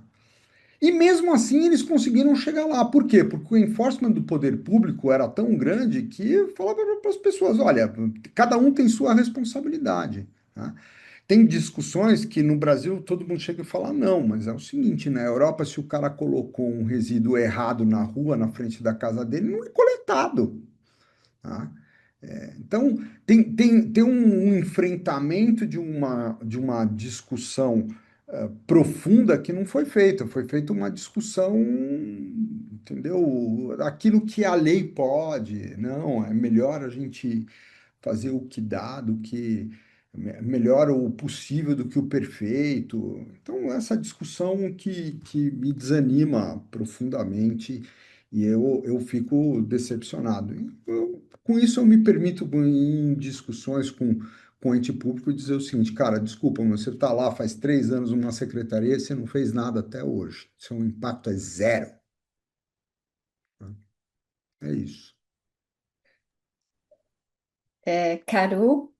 S2: E mesmo assim eles conseguiram chegar lá. Por quê? Porque o enforcement do poder público era tão grande que falava para as pessoas: olha, cada um tem sua responsabilidade. Tá? Tem discussões que no Brasil todo mundo chega e fala: não, mas é o seguinte, na Europa, se o cara colocou um resíduo errado na rua, na frente da casa dele, não é coletado. Tá? Então, tem um enfrentamento de uma discussão profunda que não foi feita. Foi feita uma discussão, entendeu? Aquilo que a lei pode. Não, é melhor a gente fazer o que dá do que melhor o possível do que o perfeito. Então, essa discussão que me desanima profundamente e eu fico decepcionado. Com isso, eu me permito em discussões com ente público dizer o seguinte, cara, desculpa, mas você está lá faz 3 anos numa secretaria e você não fez nada até hoje. Seu impacto é zero. É isso.
S1: Caru,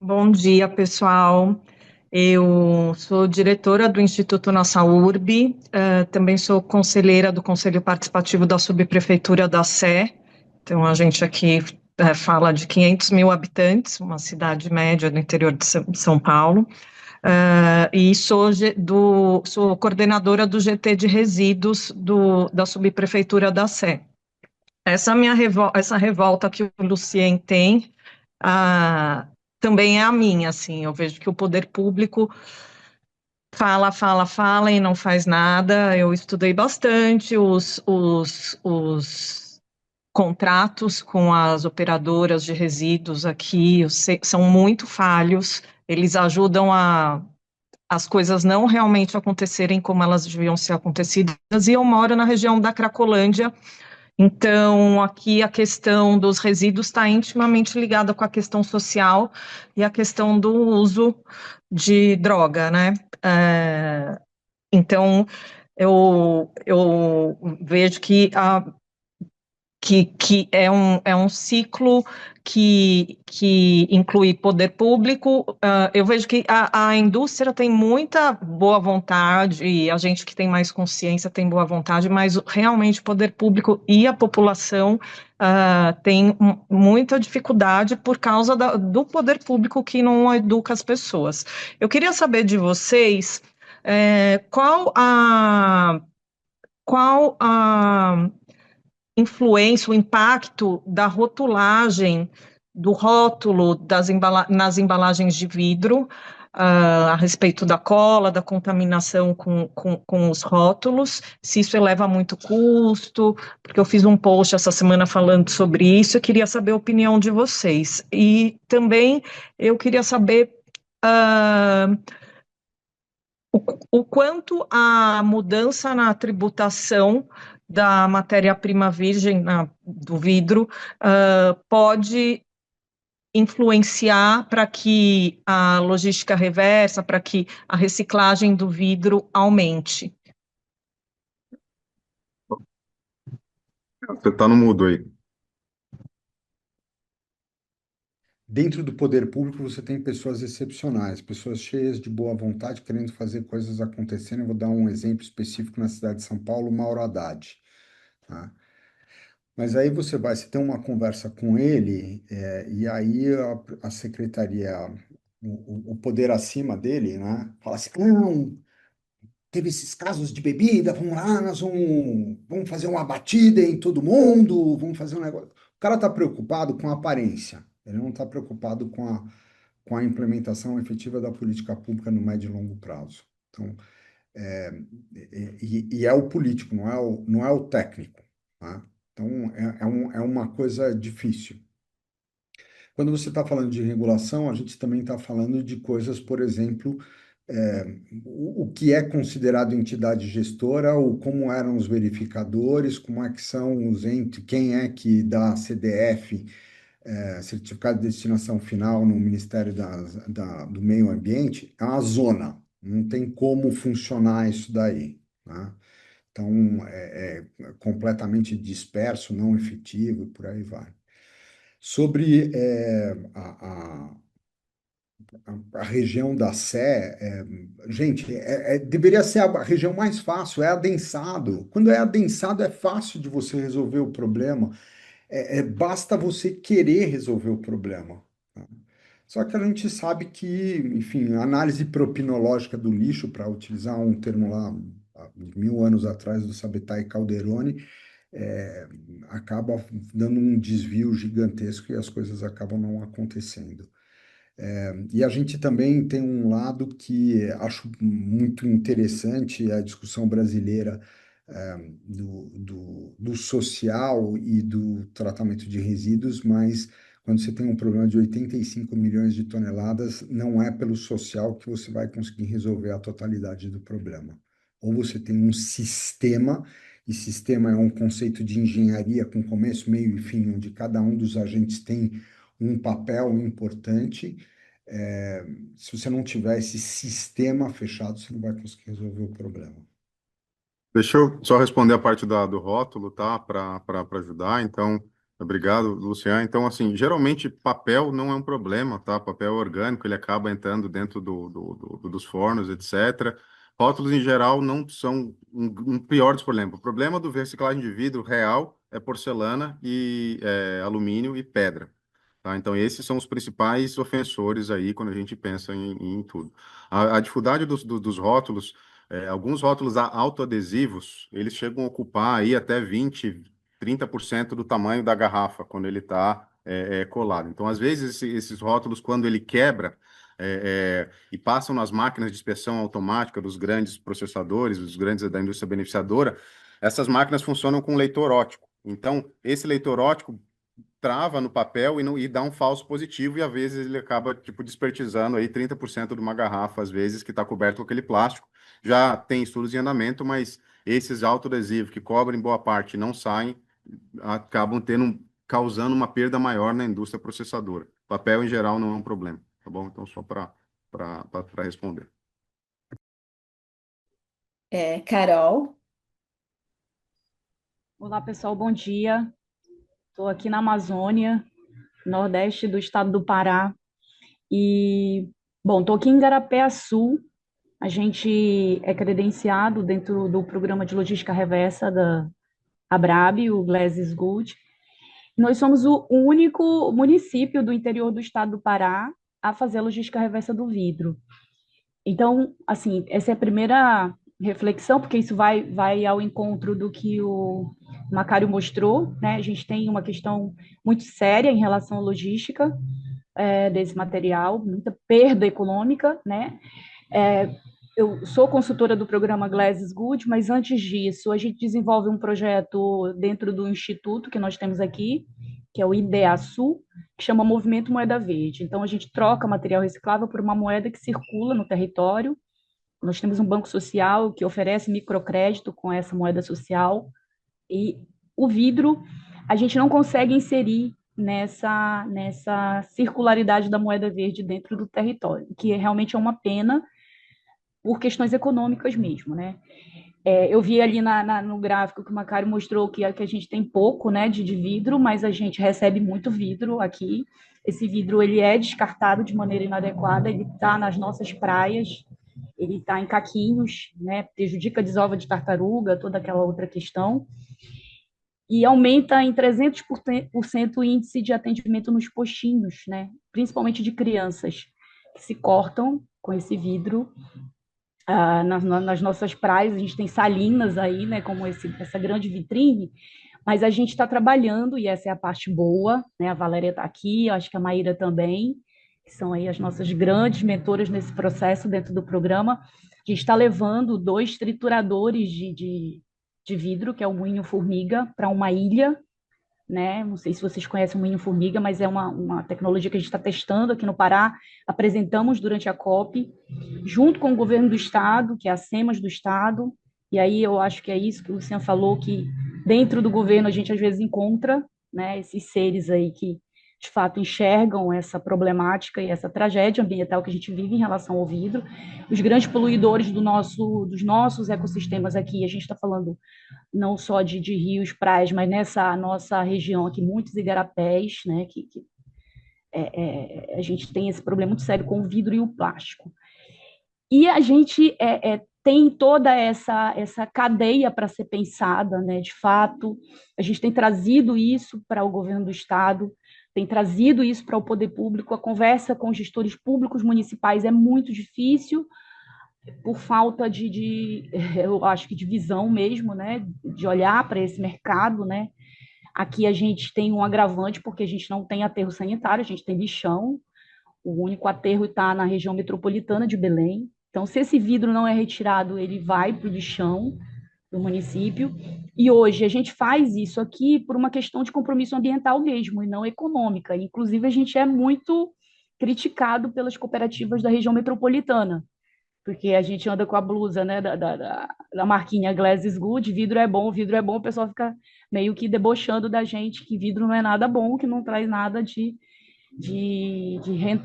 S5: Bom dia, pessoal. Eu sou diretora do Instituto Nossa Urbe, também sou conselheira do Conselho Participativo da Subprefeitura da Sé. Então, a gente aqui fala de 500 mil habitantes, uma cidade média do interior de São Paulo. E sou coordenadora do GT de Resíduos da Subprefeitura da Sé. Essa revolta que o Lucien tem, ah, também é a minha, assim, eu vejo que o poder público fala, fala, fala e não faz nada. Eu estudei bastante os contratos com as operadoras de resíduos aqui, são muito falhos, eles ajudam as coisas não realmente acontecerem como elas deviam ser acontecidas, e eu moro na região da Cracolândia. Então, aqui a questão dos resíduos está intimamente ligada com a questão social e a questão do uso de droga, né? Então, eu vejo que é um ciclo que inclui poder público. Eu vejo que a indústria tem muita boa vontade, e a gente que tem mais consciência tem boa vontade, mas realmente o poder público e a população tem muita dificuldade por causa do poder público que não educa as pessoas. Eu queria saber de vocês qual a influência, o impacto da rotulagem, do rótulo nas embalagens de vidro, a respeito da cola, da contaminação com os rótulos, se isso eleva muito custo, porque eu fiz um post essa semana falando sobre isso, eu queria saber a opinião de vocês. E também eu queria saber o quanto a mudança na tributação da matéria-prima virgem, do vidro, pode influenciar para que a logística reversa, para que a reciclagem do vidro aumente.
S3: Você está no mudo aí.
S2: Dentro do poder público, você tem pessoas excepcionais, pessoas cheias de boa vontade, querendo fazer coisas acontecerem. Eu vou dar um exemplo específico na cidade de São Paulo, Mauro Haddad. Tá? Mas aí você tem uma conversa com ele, e aí a secretaria, o poder acima dele, né, fala assim, não, teve esses casos de bebida, vamos lá, vamos fazer uma batida em todo mundo, vamos fazer um negócio. O cara está preocupado com a aparência, ele não está preocupado com a implementação efetiva da política pública no médio e longo prazo. Então, e é o político, não é o técnico, tá? Então, é uma coisa difícil. Quando você está falando de regulação, a gente também está falando de coisas, por exemplo, o que é considerado entidade gestora, ou como eram os verificadores, como é que são os entes, quem é que dá CDF, certificado de destinação final no Ministério do Meio Ambiente, é uma zona, não tem como funcionar isso daí, né? Então, é completamente disperso, não efetivo, e por aí vai. Sobre a região da Sé, gente, deveria ser a região mais fácil, é adensado. Quando é adensado, é fácil de você resolver o problema. Basta você querer resolver o problema. Tá? Só que a gente sabe que, enfim, a análise propinológica do lixo, para utilizar um termo lá de 1000 anos atrás do Sabattai e Calderoni, acaba dando um desvio gigantesco e as coisas acabam não acontecendo. E a gente também tem um lado que acho muito interessante, a discussão brasileira, do social e do tratamento de resíduos, mas quando você tem um problema de 85 milhões de toneladas, não é pelo social que você vai conseguir resolver a totalidade do problema. Ou você tem um sistema, e sistema é um conceito de engenharia com começo, meio e fim, onde cada um dos agentes tem um papel importante. Se você não tiver esse sistema fechado, você não vai conseguir resolver o problema.
S3: Deixa eu só responder a parte do rótulo, tá? Para ajudar. Então, obrigado, Luciano. Então, assim, geralmente papel não é um problema, tá? Papel orgânico, ele acaba entrando dentro dos fornos, etc. Rótulos, em geral, não são um pior dos problemas. O problema do reciclagem de vidro real é porcelana e alumínio e pedra. Tá? Então, esses são os principais ofensores aí quando a gente pensa em tudo. A dificuldade dos rótulos, alguns rótulos autoadesivos, eles chegam a ocupar aí até 20, 30% do tamanho da garrafa quando ele está colado. Então, às vezes, esses rótulos, quando ele quebra e passam nas máquinas de inspeção automática dos grandes processadores, dos grandes da indústria beneficiadora, essas máquinas funcionam com leitor óptico. Então, esse leitor óptico trava no papel e dá um falso positivo, e às vezes ele acaba tipo desperdiçando aí 30% de uma garrafa, às vezes, que está coberto com aquele plástico. Já tem estudos em andamento, mas esses autoadesivos que cobrem boa parte e não saem, acabam causando uma perda maior na indústria processadora. Papel, em geral, não é um problema, tá bom? Então, só para responder.
S1: Carol.
S6: Olá, pessoal, bom dia. Estou aqui na Amazônia, nordeste do estado do Pará. E, bom, estou aqui em Igarapé-Açu. A gente é credenciado dentro do programa de logística reversa da ABRAB, o Glesis Good. Nós somos o único município do interior do estado do Pará a fazer a logística reversa do vidro. Então, assim, essa é a primeira reflexão, porque isso vai ao encontro do que o Macário mostrou, né? A gente tem uma questão muito séria em relação à logística desse material, muita perda econômica, né? Eu sou consultora do programa Glass is Good, mas antes disso, a gente desenvolve um projeto dentro do instituto que nós temos aqui, que é o IDEASU, que chama Movimento Moeda Verde. Então, a gente troca material reciclável por uma moeda que circula no território. Nós temos um banco social que oferece microcrédito com essa moeda social, e o vidro a gente não consegue inserir nessa circularidade da moeda verde dentro do território, que realmente é uma pena por questões econômicas mesmo, né? Eu vi ali no gráfico que o Macário mostrou que a gente tem pouco, né, de vidro, mas a gente recebe muito vidro aqui. Esse vidro ele é descartado de maneira inadequada, ele está nas nossas praias, ele está em caquinhos, né, prejudica a desova de tartaruga, toda aquela outra questão, e aumenta em 300% o índice de atendimento nos postinhos, né, principalmente de crianças que se cortam com esse vidro. Nas nossas praias, a gente tem salinas aí, né, como essa grande vitrine, mas a gente está trabalhando, e essa é a parte boa, né, a Valéria está aqui, acho que a Maíra também, que são aí as nossas grandes mentoras nesse processo dentro do programa. A gente está levando 2 trituradores de vidro, que é o moinho formiga, para uma ilha, né? Não sei se vocês conhecem o moinho formiga, mas é uma tecnologia que a gente está testando aqui no Pará, apresentamos durante a COP, junto com o governo do estado, que é a SEMAS do estado, e aí eu acho que é isso que o Luciano falou, que dentro do governo a gente às vezes encontra, né, esses seres aí que de fato enxergam essa problemática e essa tragédia ambiental que a gente vive em relação ao vidro. Os grandes poluidores dos nossos ecossistemas aqui, a gente está falando não só de rios, praias, mas nessa nossa região aqui, muitos igarapés, né, a gente tem esse problema muito sério com o vidro e o plástico. E a gente tem toda essa cadeia para ser pensada, né, de fato, a gente tem trazido isso para o governo do estado, tem trazido isso para o poder público, a conversa com os gestores públicos municipais é muito difícil, por falta eu acho que de visão mesmo, né, de olhar para esse mercado, né. Aqui a gente tem um agravante, porque a gente não tem aterro sanitário, a gente tem lixão, o único aterro está na região metropolitana de Belém. Então, se esse vidro não é retirado, ele vai para o lixão do município. E hoje a gente faz isso aqui por uma questão de compromisso ambiental mesmo, e não econômica. Inclusive, a gente é muito criticado pelas cooperativas da região metropolitana, porque a gente anda com a blusa, né, da marquinha Glass is Good, vidro é bom, o pessoal fica meio que debochando da gente, que vidro não é nada bom, que não traz nada de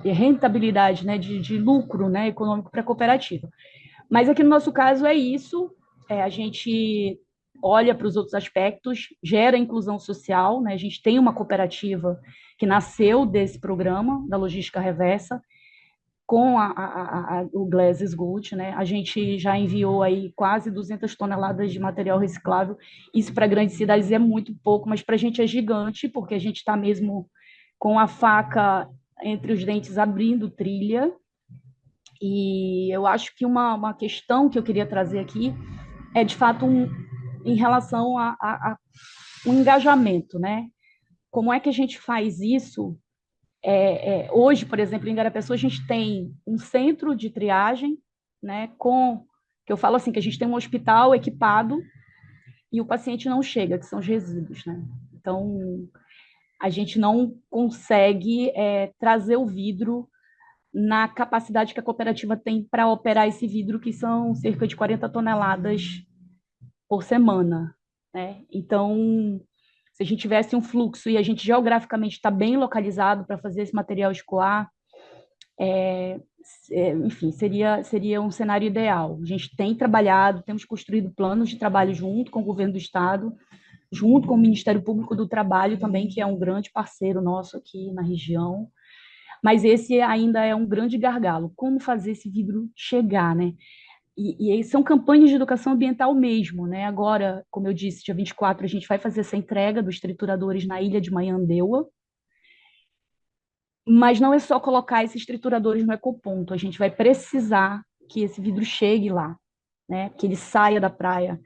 S6: rentabilidade, né, de lucro, né, econômico para a cooperativa. Mas aqui no nosso caso é isso, a gente olha para os outros aspectos, gera inclusão social, né, a gente tem uma cooperativa que nasceu desse programa da logística reversa, com o Glass is Good, né? A gente já enviou aí quase 200 toneladas de material reciclável. Isso para grandes cidades é muito pouco, mas para a gente é gigante, porque a gente está mesmo com a faca entre os dentes abrindo trilha. E eu acho que uma questão que eu queria trazer aqui é, de fato, em relação a um engajamento, né? Como é que a gente faz isso? Hoje, por exemplo, em Igarapé-Açu, a gente tem um centro de triagem, né, que eu falo assim, que a gente tem um hospital equipado e o paciente não chega, que são os resíduos, né? Então, a gente não consegue trazer o vidro na capacidade que a cooperativa tem para operar esse vidro, que são cerca de 40 toneladas por semana, né? Então, se a gente tivesse um fluxo e a gente geograficamente está bem localizado para fazer esse material escoar, enfim, seria um cenário ideal. A gente tem trabalhado, temos construído planos de trabalho junto com o governo do estado, junto com o Ministério Público do Trabalho também, que é um grande parceiro nosso aqui na região, mas esse ainda é um grande gargalo. Como fazer esse vidro chegar, né? E são campanhas de educação ambiental mesmo, né? Agora, como eu disse, dia 24, a gente vai fazer essa entrega dos trituradores na ilha de Maiandeua, mas não é só colocar esses trituradores no ecoponto, a gente vai precisar que esse vidro chegue lá. né? Que ele saia da praia.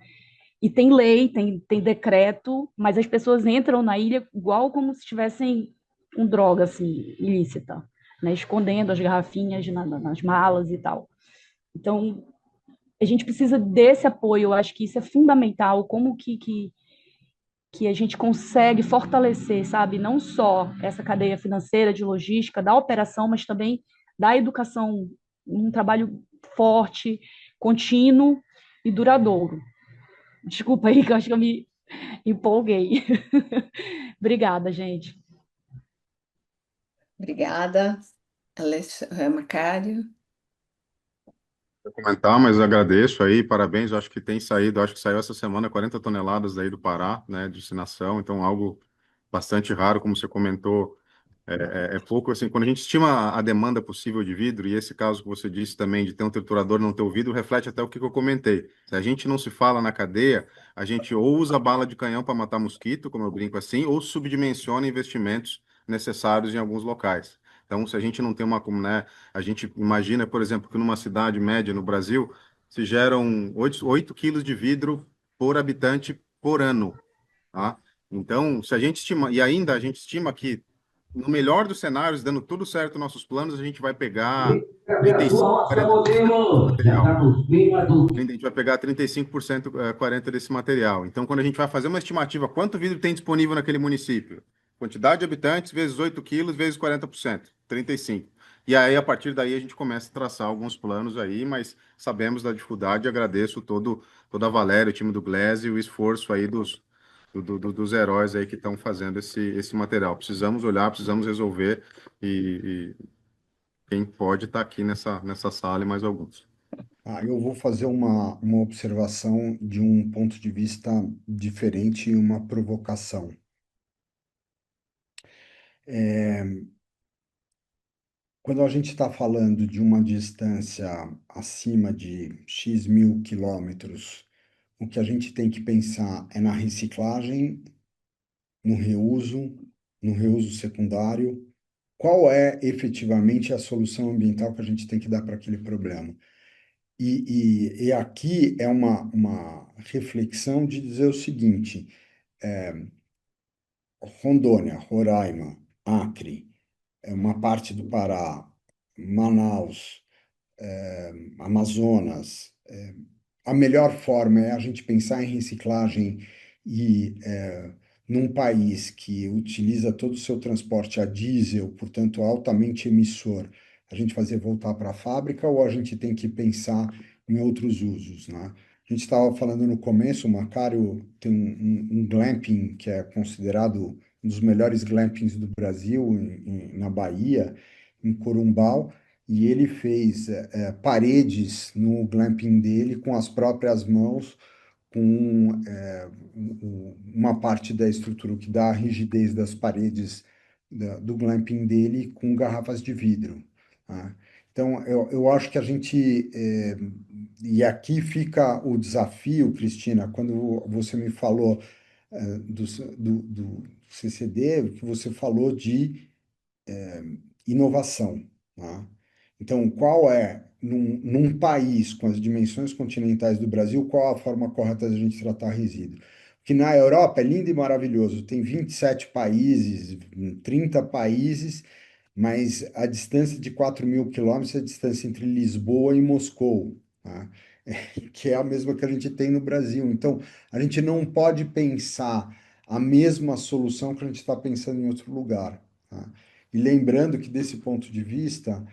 S6: E tem lei, tem decreto, mas as pessoas entram na ilha igual como se estivessem com droga, assim, ilícita, né? Escondendo as garrafinhas nas malas e tal. Então, a gente precisa desse apoio, eu acho que isso é fundamental, como que a gente consegue fortalecer, sabe, não só essa cadeia financeira de logística, da operação, mas também da educação, um trabalho forte, contínuo e duradouro. Desculpa aí, que eu acho que eu me empolguei. Obrigada, gente.
S1: Obrigada, Macário.
S3: Vou comentar, mas agradeço aí, parabéns. Eu acho que tem saído, acho que saiu essa semana 40 toneladas aí do Pará, né, de destinação, então algo bastante raro, como você comentou. É pouco, assim, quando a gente estima a demanda possível de vidro, e esse caso que você disse também de ter um triturador e não ter o vidro, reflete até o que eu comentei. Se a gente não se fala na cadeia, a gente ou usa bala de canhão para matar mosquito, como eu brinco assim, ou subdimensiona investimentos necessários em alguns locais. Então, se a gente não tem uma, como, né, a gente imagina, por exemplo, que numa cidade média no Brasil se geram 8 quilos de vidro por habitante por ano, tá? Então, se a gente estima, e ainda a gente estima que no melhor dos cenários, dando tudo certo nossos planos, a gente vai pegar 35, 40% desse material. A gente vai pegar 35%, 40% desse material. Então, quando a gente vai fazer uma estimativa, quanto vidro tem disponível naquele município? Quantidade de habitantes vezes 8 quilos vezes 40%, 35. E aí, a partir daí, a gente começa a traçar alguns planos aí, mas sabemos da dificuldade e agradeço toda a Valéria, o time do Glass e o esforço aí dos heróis aí que estão fazendo esse material. Precisamos olhar, precisamos resolver e quem pode estar aqui nessa sala e mais alguns.
S2: Eu vou fazer uma observação de um ponto de vista diferente e uma provocação. Quando a gente está falando de uma distância acima de X mil quilômetros, o que a gente tem que pensar é na reciclagem, no reuso, no reuso secundário. Qual é efetivamente a solução ambiental que a gente tem que dar para aquele problema? E aqui é uma reflexão de dizer o seguinte: Rondônia, Roraima, Acre, uma parte do Pará, Manaus, Amazonas. A melhor forma é a gente pensar em reciclagem e num país que utiliza todo o seu transporte a diesel, portanto altamente emissor, a gente fazer voltar para a fábrica ou a gente tem que pensar em outros usos, né? A gente estava falando no começo, o Macário tem um glamping que é considerado um dos melhores glampings do Brasil, na Bahia, em Corumbau, e ele fez paredes no glamping dele com as próprias mãos, com uma parte da estrutura que dá a rigidez das paredes do glamping dele com garrafas de vidro, tá? Então, eu acho que a gente. E aqui fica o desafio, Cristina, quando você me falou do CCD, que você falou de inovação, tá? Então, qual é, num país com as dimensões continentais do Brasil, qual a forma correta de a gente tratar resíduo? Que na Europa é lindo e maravilhoso, tem 27 países, 30 países, mas a distância de 4 mil quilômetros é a distância entre Lisboa e Moscou, tá? Que é a mesma que a gente tem no Brasil. Então, a gente não pode pensar a mesma solução que a gente está pensando em outro lugar, tá? E lembrando que, desse ponto de vista,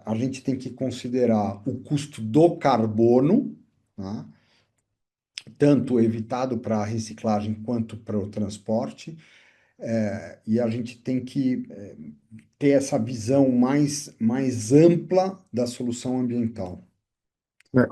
S2: a gente tem que considerar o custo do carbono, tá? Tanto evitado para a reciclagem quanto para o transporte, e a gente tem que ter essa visão mais ampla da solução ambiental.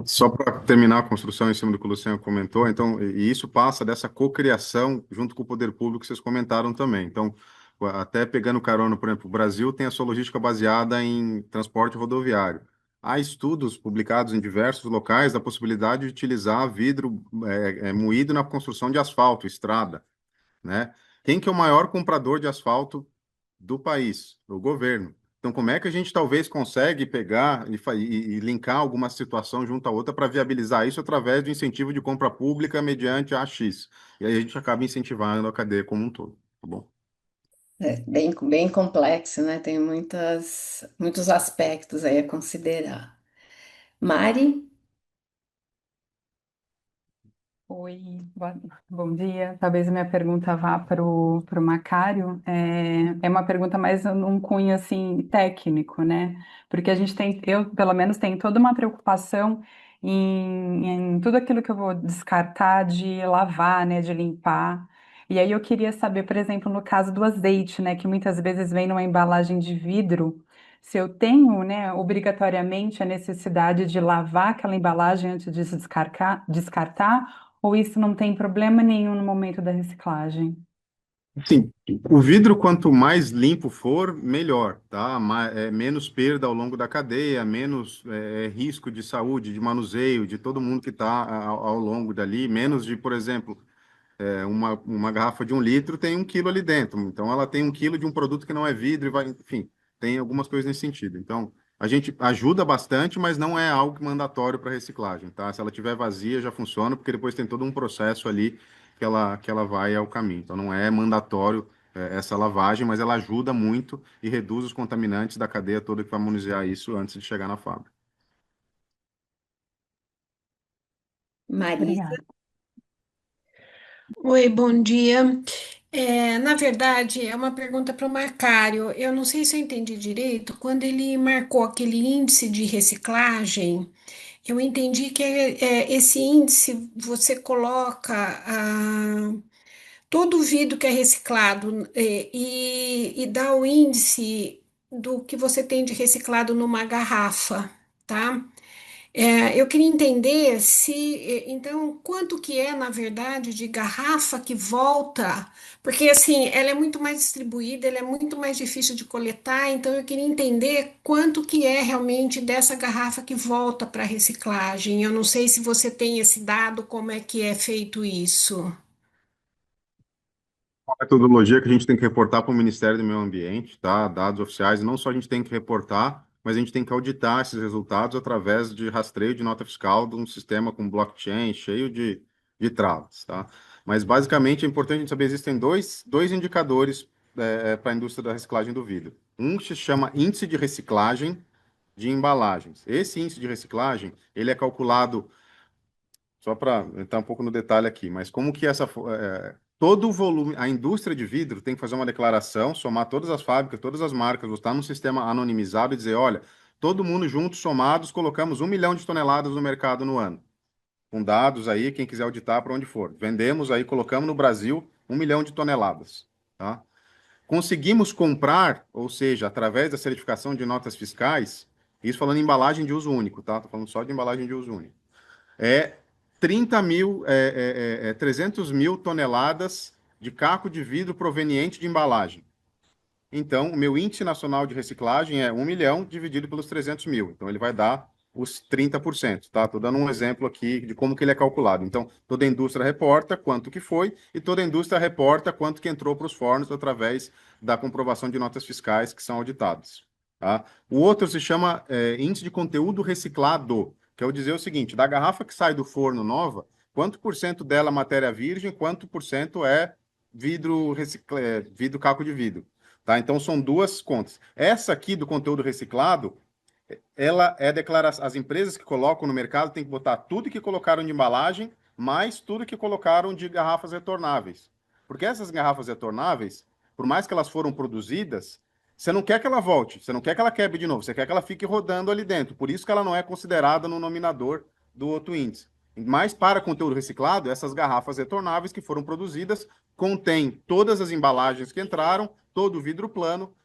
S3: Só para terminar a construção em cima do que o Luciano comentou, então, e isso passa dessa cocriação junto com o poder público que vocês comentaram também. Então, até pegando carona, por exemplo, o Brasil tem a sua logística baseada em transporte rodoviário. Há estudos publicados em diversos locais da possibilidade de utilizar vidro moído na construção de asfalto, estrada, né? Quem que é o maior comprador de asfalto do país? O governo. Então, como é que a gente talvez consegue pegar e linkar alguma situação junto à outra para viabilizar isso através do incentivo de compra pública mediante a X? E aí a gente acaba incentivando a cadeia como um todo, tá bom?
S1: É bem complexo, né? Tem muitos aspectos aí a considerar. Mari,
S7: Oi, bom dia. Talvez a minha pergunta vá para o Macário. É uma pergunta mais num cunho assim técnico, né? Porque a gente tem, eu pelo menos tenho toda uma preocupação em tudo aquilo que eu vou descartar de lavar, né, de limpar. E aí eu queria saber, por exemplo, no caso do azeite, né, que muitas vezes vem numa embalagem de vidro, se eu tenho, né, obrigatoriamente a necessidade de lavar aquela embalagem antes de se descartar, ou isso não tem problema nenhum no momento da reciclagem?
S3: Sim, o vidro, quanto mais limpo for, melhor, tá? Menos perda ao longo da cadeia, menos risco de saúde, de manuseio, de todo mundo que está ao longo dali, menos de, por exemplo, uma garrafa de 1 litro tem 1 quilo ali dentro, então ela tem 1 quilo de um produto que não é vidro e vai, enfim, tem algumas coisas nesse sentido. Então, a gente ajuda bastante, mas não é algo mandatório para reciclagem, tá? Se ela tiver vazia, já funciona, porque depois tem todo um processo ali que ela vai ao caminho. Então, não é mandatório essa lavagem, mas ela ajuda muito e reduz os contaminantes da cadeia toda que vai manusear isso antes de chegar na fábrica.
S1: Marisa,
S7: Obrigada.
S8: Oi, bom dia. Na verdade, é uma pergunta para o Macário. Eu não sei se eu entendi direito. Quando ele marcou aquele índice de reciclagem, eu entendi que esse índice você coloca todo o vidro que é reciclado e dá o índice do que você tem de reciclado numa garrafa, tá? Eu queria entender então, quanto que é, na verdade, de garrafa que volta, porque, assim, ela é muito mais distribuída, ela é muito mais difícil de coletar, então eu queria entender quanto que é realmente dessa garrafa que volta para reciclagem. Eu não sei se você tem esse dado, como é que é feito isso.
S3: Uma metodologia que a gente tem que reportar para o Ministério do Meio Ambiente, tá? Dados oficiais, e não só a gente tem que reportar, mas a gente tem que auditar esses resultados através de rastreio de nota fiscal de um sistema com blockchain cheio de travas, tá? Mas basicamente é importante a gente saber, existem dois indicadores para a indústria da reciclagem do vidro. Um se chama índice de reciclagem de embalagens. Esse índice de reciclagem, ele é calculado só para entrar um pouco no detalhe aqui, mas como que todo o volume, a indústria de vidro tem que fazer uma declaração, somar todas as fábricas, todas as marcas, botar num sistema anonimizado e dizer, olha, todo mundo juntos, somados, colocamos 1 milhão de toneladas no mercado no ano. Com dados aí, quem quiser auditar para onde for. Vendemos aí, colocamos no Brasil 1 milhão de toneladas, tá? Conseguimos comprar, ou seja, através da certificação de notas fiscais, isso falando em embalagem de uso único, tá? Tô falando só de embalagem de uso único. É 300 mil toneladas de caco de vidro proveniente de embalagem. Então, o meu índice nacional de reciclagem é 1 milhão dividido pelos 300 mil. Então, ele vai dar os 30%, tá? Estou dando um exemplo aqui de como que ele é calculado. Então, toda a indústria reporta quanto que foi e toda a indústria reporta quanto que entrou para os fornos através da comprovação de notas fiscais que são auditadas, tá? O outro se chama índice de conteúdo reciclado, que é o dizer o seguinte, da garrafa que sai do forno nova, quanto por cento dela é matéria virgem, quanto por cento é vidro caco de vidro. Tá? Então são duas contas. Essa aqui do conteúdo reciclado, ela é declaração. As empresas que colocam no mercado têm que botar tudo que colocaram de embalagem, mais tudo que colocaram de garrafas retornáveis. Porque essas garrafas retornáveis, por mais que elas foram produzidas, você não quer que ela volte, você não quer que ela quebre de novo, você quer que ela fique rodando ali dentro. Por isso que ela não é considerada no nominador do outro índice. Mas para conteúdo reciclado, essas garrafas retornáveis que foram produzidas contêm todas as embalagens que entraram, todo o vidro plano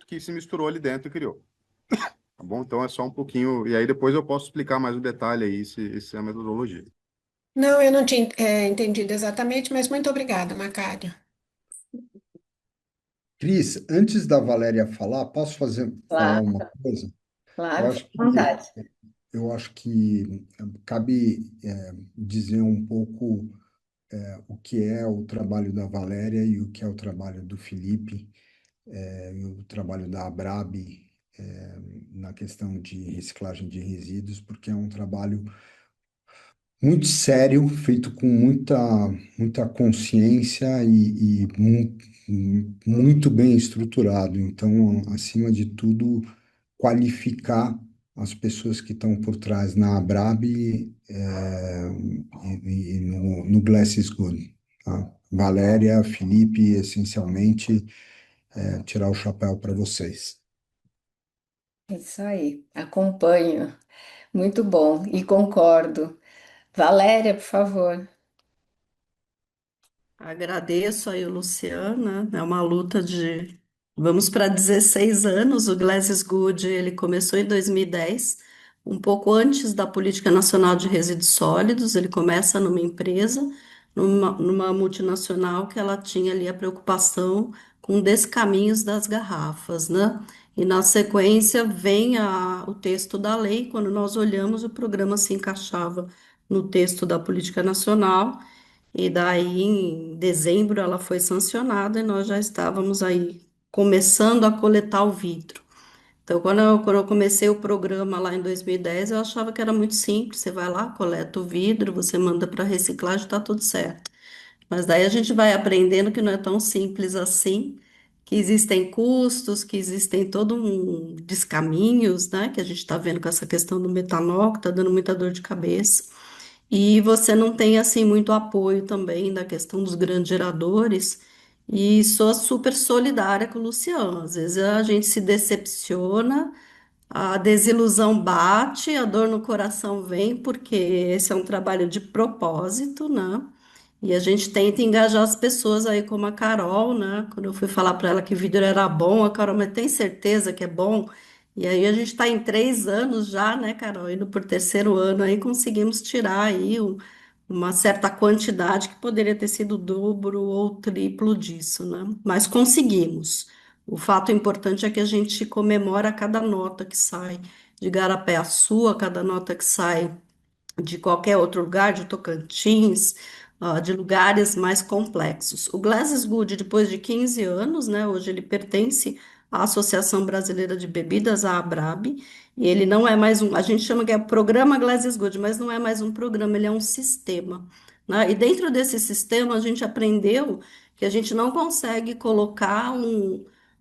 S3: que se misturou ali dentro e criou. Tá bom? Então é só um pouquinho. E aí depois eu posso explicar mais o detalhe aí, se é a metodologia.
S8: Não, eu não tinha entendido exatamente, mas muito obrigada, Macário.
S2: Cris, antes da Valéria falar, posso falar
S1: claro,
S2: uma coisa? Eu
S1: claro,
S2: acho
S1: fica à
S2: que,
S1: vontade.
S2: eu acho que cabe dizer um pouco o que é o trabalho da Valéria e o que é o trabalho do Felipe, e o trabalho da Abrab na questão de reciclagem de resíduos, porque é um trabalho muito sério, feito com muita consciência muito bem estruturado. Então, acima de tudo, qualificar as pessoas que estão por trás na Abrab e no Glass is Good. Tá? Valéria, Felipe, essencialmente, tirar o chapéu para vocês.
S1: É isso aí, acompanho. Muito bom e concordo. Valéria, por favor.
S9: Agradeço aí o Luciana, é uma luta de, vamos para 16 anos, o Glass is Good, ele começou em 2010, um pouco antes da Política Nacional de Resíduos Sólidos, ele começa numa empresa, numa multinacional que ela tinha ali a preocupação com descaminhos das garrafas, né? E na sequência vem o texto da lei, quando nós olhamos, o programa se encaixava no texto da Política Nacional, e daí, em dezembro, ela foi sancionada e nós já estávamos aí começando a coletar o vidro. Então, quando eu comecei o programa lá em 2010, eu achava que era muito simples. Você vai lá, coleta o vidro, você manda para reciclagem, está tudo certo. Mas daí a gente vai aprendendo que não é tão simples assim, que existem custos, que existem todo um descaminhos, né? Que a gente está vendo com essa questão do metanol, que está dando muita dor de cabeça. E você não tem assim muito apoio também da questão dos grandes geradores. E sou super solidária com o Luciano. Às vezes a gente se decepciona, a desilusão bate, a dor no coração vem, porque esse é um trabalho de propósito, né? E a gente tenta engajar as pessoas aí, como a Carol, né? Quando eu fui falar para ela que vidro era bom, a Carol, mas tem certeza que é bom? E aí a gente está em 3 anos já, né, Carol? Indo por terceiro ano aí, conseguimos tirar aí uma certa quantidade que poderia ter sido o dobro ou triplo disso, né? Mas conseguimos. O fato importante é que a gente comemora cada nota que sai de Garapé-Açu, a cada nota que sai de qualquer outro lugar, de Tocantins, de lugares mais complexos. O Glasgow, depois de 15 anos, né, hoje ele pertence à Associação Brasileira de Bebidas, a ABRAB, e ele não é mais a gente chama que é o Programa Glasgow, mas não é mais um programa, ele é um sistema, né? E dentro desse sistema a gente aprendeu que a gente não consegue colocar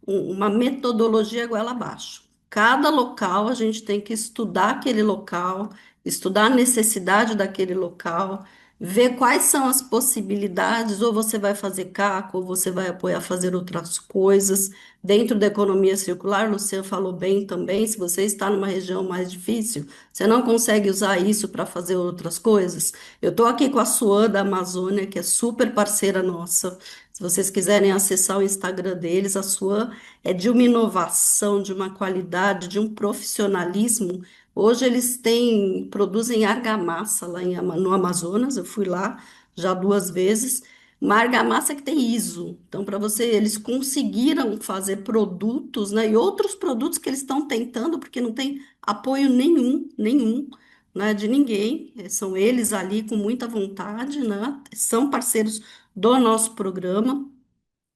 S9: uma metodologia goela abaixo. Cada local a gente tem que estudar aquele local, estudar a necessidade daquele local, ver quais são as possibilidades, ou você vai fazer CAC, ou você vai apoiar fazer outras coisas. Dentro da economia circular, Luciano falou bem também, se você está numa região mais difícil, você não consegue usar isso para fazer outras coisas. Eu estou aqui com a Suan da Amazônia, que é super parceira nossa. Se vocês quiserem acessar o Instagram deles, a Suan é de uma inovação, de uma qualidade, de um profissionalismo. Hoje eles produzem argamassa lá no Amazonas, eu fui lá já 2 vezes, uma argamassa que tem ISO. Então, para você, eles conseguiram fazer produtos, né, e outros produtos que eles estão tentando, porque não tem apoio nenhum, né, de ninguém. São eles ali com muita vontade, né, são parceiros do nosso programa.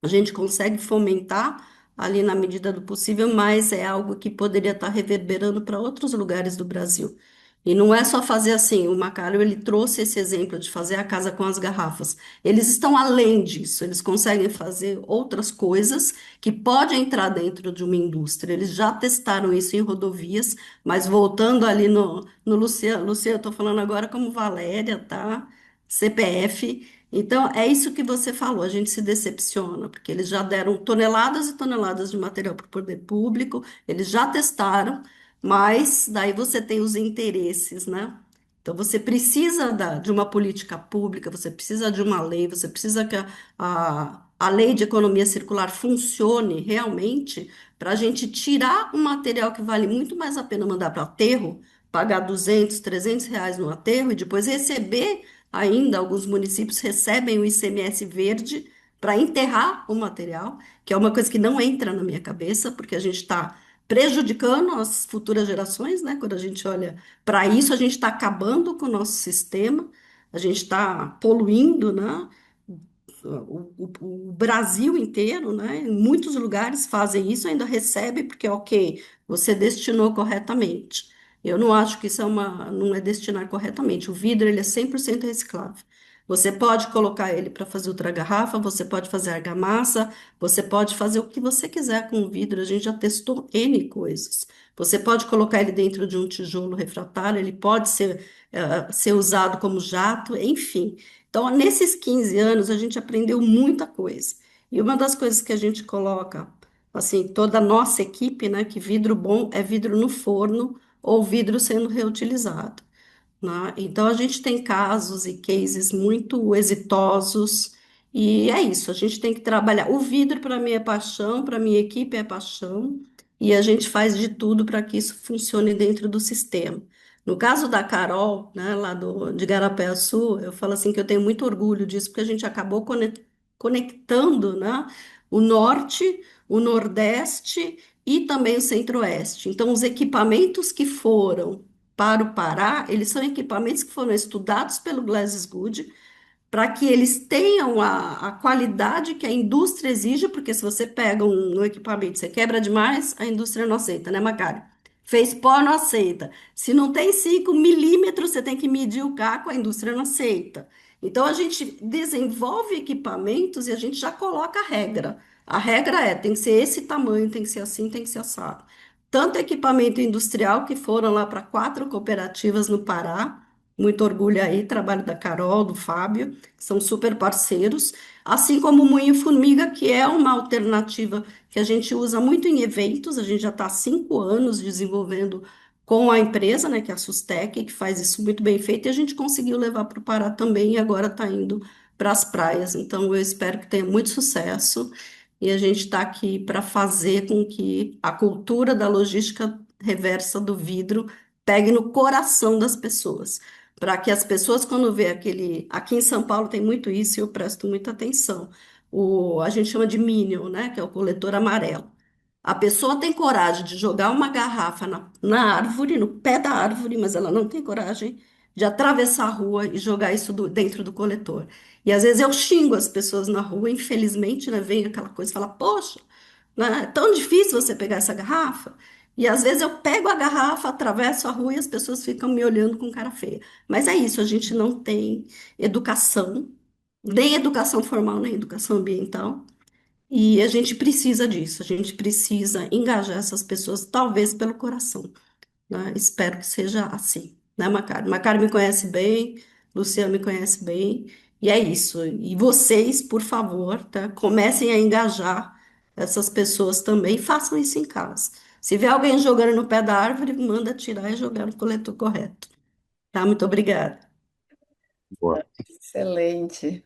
S9: A gente consegue fomentar ali na medida do possível, mas é algo que poderia estar reverberando para outros lugares do Brasil. E não é só fazer assim, o Macário, ele trouxe esse exemplo de fazer a casa com as garrafas. Eles estão além disso, eles conseguem fazer outras coisas que podem entrar dentro de uma indústria. Eles já testaram isso em rodovias, mas voltando ali no Luciano, Luciano, eu estou falando agora como Valéria, tá? CPF. Então, é isso que você falou, a gente se decepciona, porque eles já deram toneladas e toneladas de material para o poder público, eles já testaram, mas daí você tem os interesses, né? Então, você precisa de uma política pública, você precisa de uma lei, você precisa que a lei de economia circular funcione realmente para a gente tirar um material que vale muito mais a pena mandar para aterro, pagar 200, 300 reais no aterro e depois receber. Ainda alguns municípios recebem o ICMS verde para enterrar o material, que é uma coisa que não entra na minha cabeça, porque a gente está prejudicando as futuras gerações, né? Quando a gente olha para isso, a gente está acabando com o nosso sistema, a gente está poluindo, né? o Brasil inteiro, né, em muitos lugares fazem isso, ainda recebe porque, ok, você destinou corretamente. Eu não acho que isso não é destinar corretamente. O vidro, ele é 100% reciclável. Você pode colocar ele para fazer outra garrafa, você pode fazer argamassa, você pode fazer o que você quiser com o vidro. A gente já testou N coisas. Você pode colocar ele dentro de um tijolo refratário, ele pode ser usado como jato, enfim. Então, nesses 15 anos, a gente aprendeu muita coisa. E uma das coisas que a gente coloca, assim, toda a nossa equipe, né, que vidro bom é vidro no forno ou vidro sendo reutilizado, né? Então, a gente tem casos e cases muito exitosos, e é isso, a gente tem que trabalhar. O vidro, para mim, é paixão, para minha equipe é paixão, e a gente faz de tudo para que isso funcione dentro do sistema. No caso da Carol, né, lá de Garapé-Açu, eu falo assim que eu tenho muito orgulho disso, porque a gente acabou conectando, né, o norte, o nordeste e também o centro-oeste. Então, os equipamentos que foram para o Pará, eles são equipamentos que foram estudados pelo Glasgow para que eles tenham a qualidade que a indústria exige, porque se você pega um equipamento, você quebra demais, a indústria não aceita, né, Macário? Fez pó, não aceita. Se não tem 5 milímetros, você tem que medir o caco, a indústria não aceita. Então, a gente desenvolve equipamentos e a gente já coloca a regra. A regra é, tem que ser esse tamanho, tem que ser assim, tem que ser assado. Tanto equipamento industrial, que foram lá para 4 cooperativas no Pará, muito orgulho aí, trabalho da Carol, do Fábio, que são super parceiros, assim como o Moinho Formiga, que é uma alternativa que a gente usa muito em eventos, a gente já está há 5 anos desenvolvendo com a empresa, né, que é a Sustec, que faz isso muito bem feito, e a gente conseguiu levar para o Pará também, e agora está indo para as praias. Então, eu espero que tenha muito sucesso, e a gente está aqui para fazer com que a cultura da logística reversa do vidro pegue no coração das pessoas para que as pessoas, quando vê aquele. Aqui em São Paulo tem muito isso e eu presto muita atenção. A gente chama de Minion, né? Que é o coletor amarelo. A pessoa tem coragem de jogar uma garrafa na árvore, no pé da árvore, mas ela não tem coragem de atravessar a rua e jogar isso dentro do coletor. E às vezes eu xingo as pessoas na rua, infelizmente, né? Vem aquela coisa e fala, poxa, né, é tão difícil você pegar essa garrafa. E às vezes eu pego a garrafa, atravesso a rua e as pessoas ficam me olhando com cara feia. Mas é isso, a gente não tem educação, nem educação formal, nem educação ambiental. E a gente precisa disso, a gente precisa engajar essas pessoas, talvez pelo coração, né? Espero que seja assim, né, Macário? Macário me conhece bem, Luciano me conhece bem, e é isso. E vocês, por favor, tá? Comecem a engajar essas pessoas também, façam isso em casa. Se vê alguém jogando no pé da árvore, manda tirar e jogar no coletor correto. Tá? Muito obrigada.
S3: Boa.
S1: Excelente.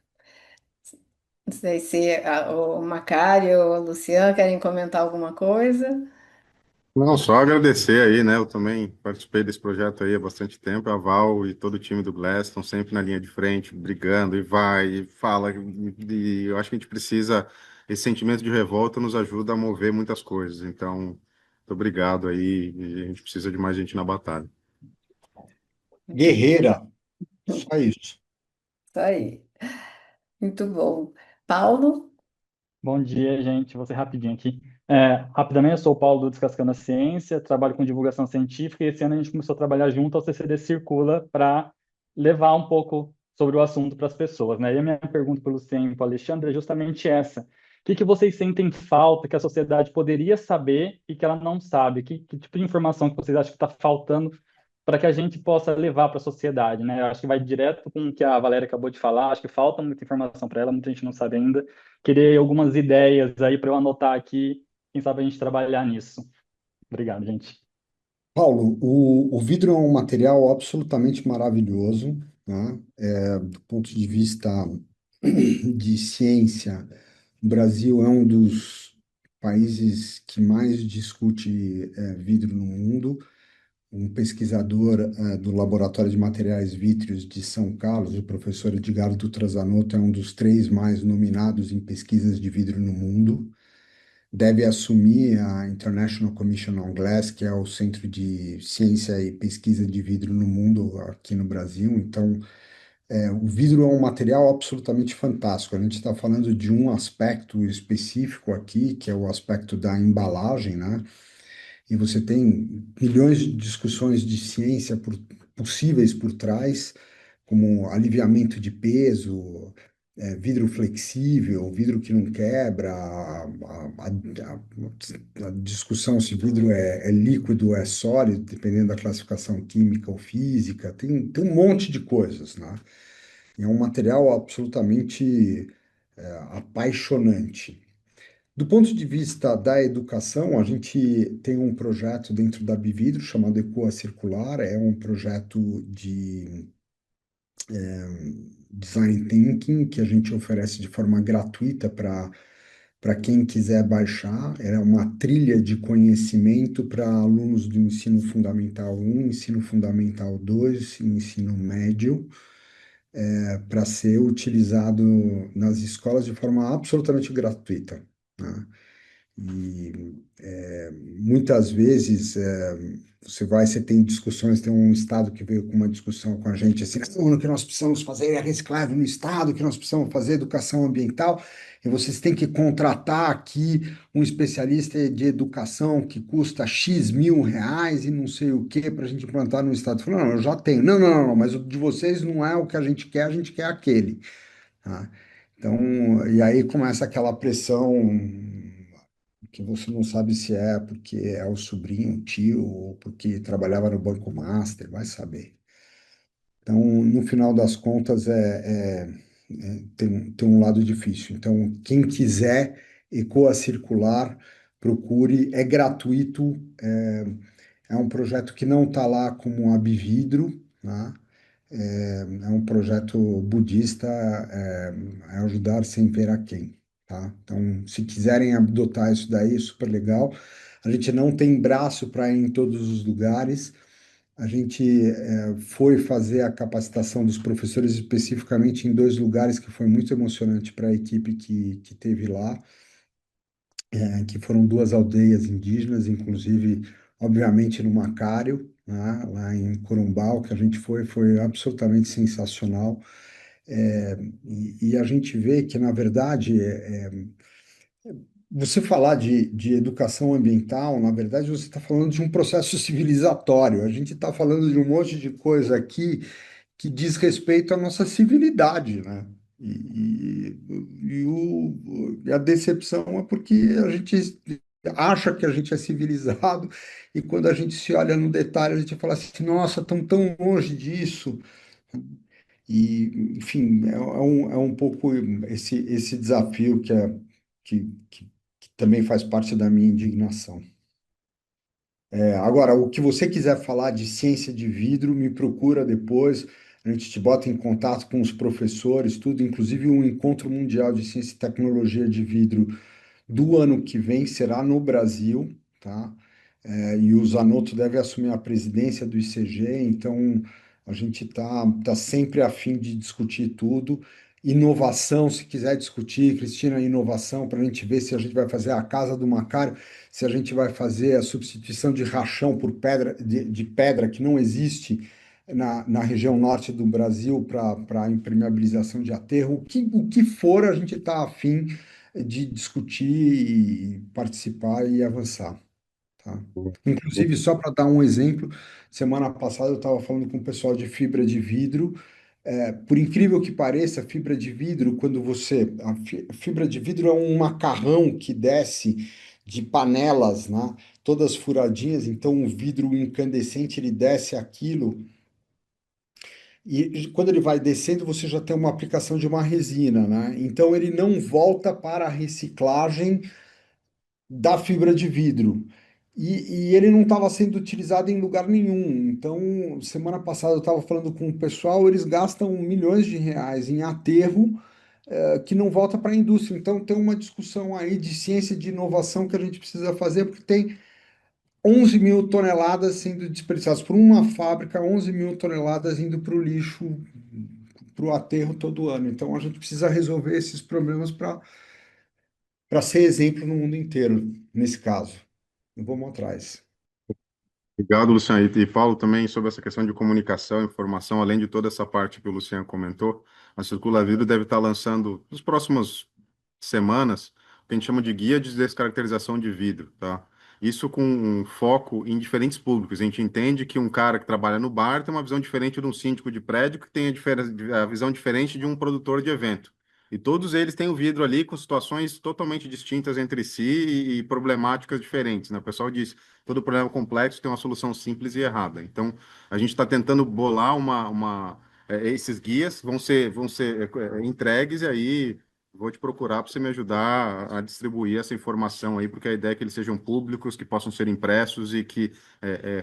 S1: Não sei se o Macário ou o Luciano querem comentar alguma coisa.
S3: Não, só agradecer aí, né? Eu também participei desse projeto aí há bastante tempo. A Val e todo o time do Glass estão sempre na linha de frente, brigando e vai e fala. E eu acho que a gente precisa, esse sentimento de revolta nos ajuda a mover muitas coisas. Então, muito obrigado aí. E a gente precisa de mais gente na batalha.
S2: Guerreira, só isso.
S1: Isso aí. Muito bom. Paulo?
S10: Bom dia, gente. Vou ser rapidinho aqui. Rapidamente, eu sou o Paulo do Descascando a Ciência, trabalho com divulgação científica e esse ano a gente começou a trabalhar junto ao CCD Circula para levar um pouco sobre o assunto para as pessoas, né? E a minha pergunta para o Luciano e para o Alexandre é justamente essa. O que vocês sentem falta que a sociedade poderia saber e que ela não sabe? Que tipo de informação que vocês acham que está faltando para que a gente possa levar para a sociedade, né? Eu acho que vai direto com o que a Valéria acabou de falar, acho que falta muita informação para ela, muita gente não sabe ainda. Queria algumas ideias aí para eu anotar aqui, quem sabe a gente trabalhar nisso. Obrigado, gente.
S2: Paulo, o vidro é um material absolutamente maravilhoso, né? Do ponto de vista de ciência, o Brasil é um dos países que mais discute vidro no mundo. Um pesquisador do Laboratório de Materiais Vítreos de São Carlos, o professor Edgardo Trazanotto, é um dos 3 mais nominados em pesquisas de vidro no mundo. Deve assumir a International Commission on Glass, que é o centro de ciência e pesquisa de vidro no mundo aqui no Brasil. Então, O vidro é um material absolutamente fantástico. A gente está falando de um aspecto específico aqui, que é o aspecto da embalagem, né? E você tem milhões de discussões de ciência possíveis por trás, como aliviamento de peso, vidro flexível, vidro que não quebra, a discussão se vidro é líquido ou é sólido, dependendo da classificação química ou física, tem um monte de coisas, né? É um material absolutamente apaixonante. Do ponto de vista da educação, a gente tem um projeto dentro da Bividro chamado Ecoa Circular, é um projeto de design thinking que a gente oferece de forma gratuita para quem quiser baixar. É uma trilha de conhecimento para alunos do ensino fundamental 1, ensino fundamental 2 e ensino médio, para ser utilizado nas escolas de forma absolutamente gratuita, né? E muitas vezes você tem discussões, tem um estado que veio com uma discussão com a gente assim, "Não, o que nós precisamos fazer é reciclagem no estado, o que nós precisamos fazer é educação ambiental, e vocês têm que contratar aqui um especialista de educação que custa X mil reais e não sei o que para a gente implantar no estado." Eu falei, não, eu já tenho. Não, não, não, não, mas o de vocês não é o que a gente quer aquele. Tá? Então, e aí começa aquela pressão que você não sabe se é porque é o sobrinho, o tio, ou porque trabalhava no Banco Master, vai saber. Então, no final das contas, tem um lado difícil. Então, quem quiser Ecoa Circular, procure, é gratuito, é um projeto que não está lá como um Abividro, né? É um projeto budista, é ajudar sem ver a quem, tá? Então, se quiserem adotar isso daí, é super legal. A gente não tem braço para ir em todos os lugares. A gente foi fazer a capacitação dos professores especificamente em dois lugares que foi muito emocionante para a equipe que teve lá, que foram duas aldeias indígenas, inclusive, obviamente, no Macário, né, lá em Corumbau, que a gente foi absolutamente sensacional. E a gente vê que, na verdade, você falar de educação ambiental, na verdade, você está falando de um processo civilizatório. A gente está falando de um monte de coisa aqui que diz respeito à nossa civilidade, né? E a decepção é porque a gente acha que a gente é civilizado e quando a gente se olha no detalhe, a gente fala assim, nossa, estão tão longe disso. E, enfim, é um pouco esse desafio que também faz parte da minha indignação. Agora, o que você quiser falar de ciência de vidro, me procura depois. A gente te bota em contato com os professores, tudo, inclusive um encontro mundial de ciência e tecnologia de vidro do ano que vem será no Brasil, tá? E o Zanotto deve assumir a presidência do ICG, então a gente tá sempre a fim de discutir tudo. Inovação, se quiser discutir, Cristina, inovação, para a gente ver se a gente vai fazer a Casa do Macário, se a gente vai fazer a substituição de rachão por pedra, de pedra que não existe na região norte do Brasil para impermeabilização de aterro, o que for, a gente está afim de discutir e participar e avançar, tá? Inclusive, só para dar um exemplo, semana passada eu estava falando com o pessoal de fibra de vidro. Por incrível que pareça, fibra de vidro, fibra de vidro é um macarrão que desce de panelas, né? Todas furadinhas, então o vidro incandescente ele desce aquilo e quando ele vai descendo, você já tem uma aplicação de uma resina, né? Então ele não volta para a reciclagem da fibra de vidro. E ele não estava sendo utilizado em lugar nenhum. Então, semana passada eu estava falando com o pessoal, eles gastam milhões de reais em aterro, que não volta para a indústria. Então, tem uma discussão aí de ciência e de inovação que a gente precisa fazer, porque tem 11 mil toneladas sendo desperdiçadas por uma fábrica, 11 mil toneladas indo para o lixo, para o aterro todo ano. Então, a gente precisa resolver esses problemas para ser exemplo no mundo inteiro, nesse caso. Vamos atrás.
S3: Obrigado, Luciano. E Paulo, também sobre essa questão de comunicação, informação, além de toda essa parte que o Luciano comentou, a Circula Vidro deve estar lançando nos próximas semanas o que a gente chama de guia de descaracterização de vidro, tá? Isso com um foco em diferentes públicos. A gente entende que um cara que trabalha no bar tem uma visão diferente de um síndico de prédio que tem a visão diferente de um produtor de evento. E todos eles têm o vidro ali com situações totalmente distintas entre si e problemáticas diferentes, né? O pessoal diz todo problema complexo tem uma solução simples e errada. Então, a gente está tentando bolar esses guias vão ser entregues e aí vou te procurar para você me ajudar a distribuir essa informação aí, porque a ideia é que eles sejam públicos, que possam ser impressos e que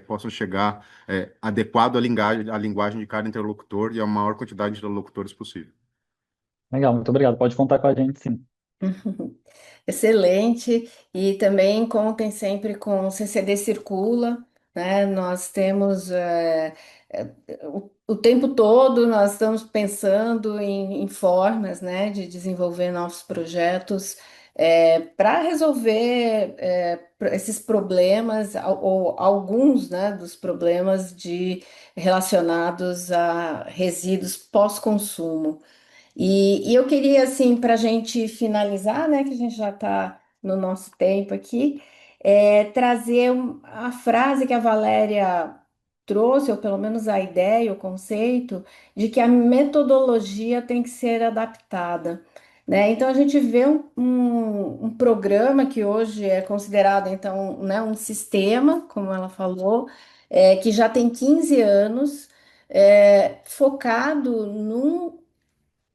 S3: possam chegar adequado à linguagem de cada interlocutor e a maior quantidade de interlocutores possível.
S10: Legal, muito obrigado. Pode contar com a gente, sim.
S1: Excelente, e também contem sempre com o CCD Circula, né? Nós temos é, o tempo todo nós estamos pensando em formas, né, de desenvolver novos projetos para resolver esses problemas ou alguns, né, dos problemas relacionados a resíduos pós-consumo. E eu queria, assim, para a gente finalizar, né, que a gente já está no nosso tempo aqui, trazer a frase que a Valéria trouxe, ou pelo menos a ideia, o conceito, de que a metodologia tem que ser adaptada, né? Então, a gente vê um programa que hoje é considerado, então, né, um sistema, como ela falou, que já tem 15 anos, focado num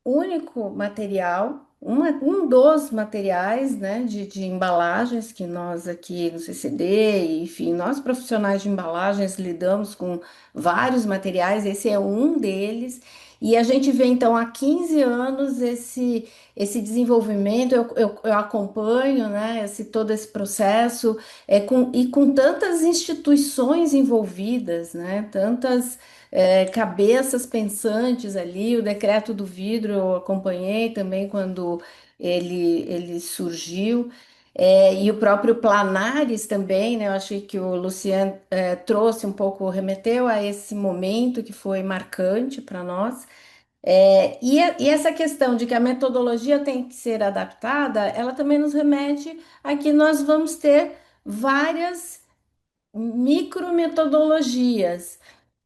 S1: único material, um dos materiais, né, de embalagens que nós aqui no CCD, enfim, nós profissionais de embalagens lidamos com vários materiais, esse é um deles, e a gente vê então há 15 anos esse desenvolvimento, eu acompanho, né, todo esse processo, e com tantas instituições envolvidas, né, tantas cabeças pensantes ali. O decreto do vidro eu acompanhei também quando ele surgiu. E o próprio Planares também, né? Eu achei que o Luciano trouxe um pouco, remeteu a esse momento que foi marcante para nós. E essa questão de que a metodologia tem que ser adaptada, ela também nos remete a que nós vamos ter várias micrometodologias.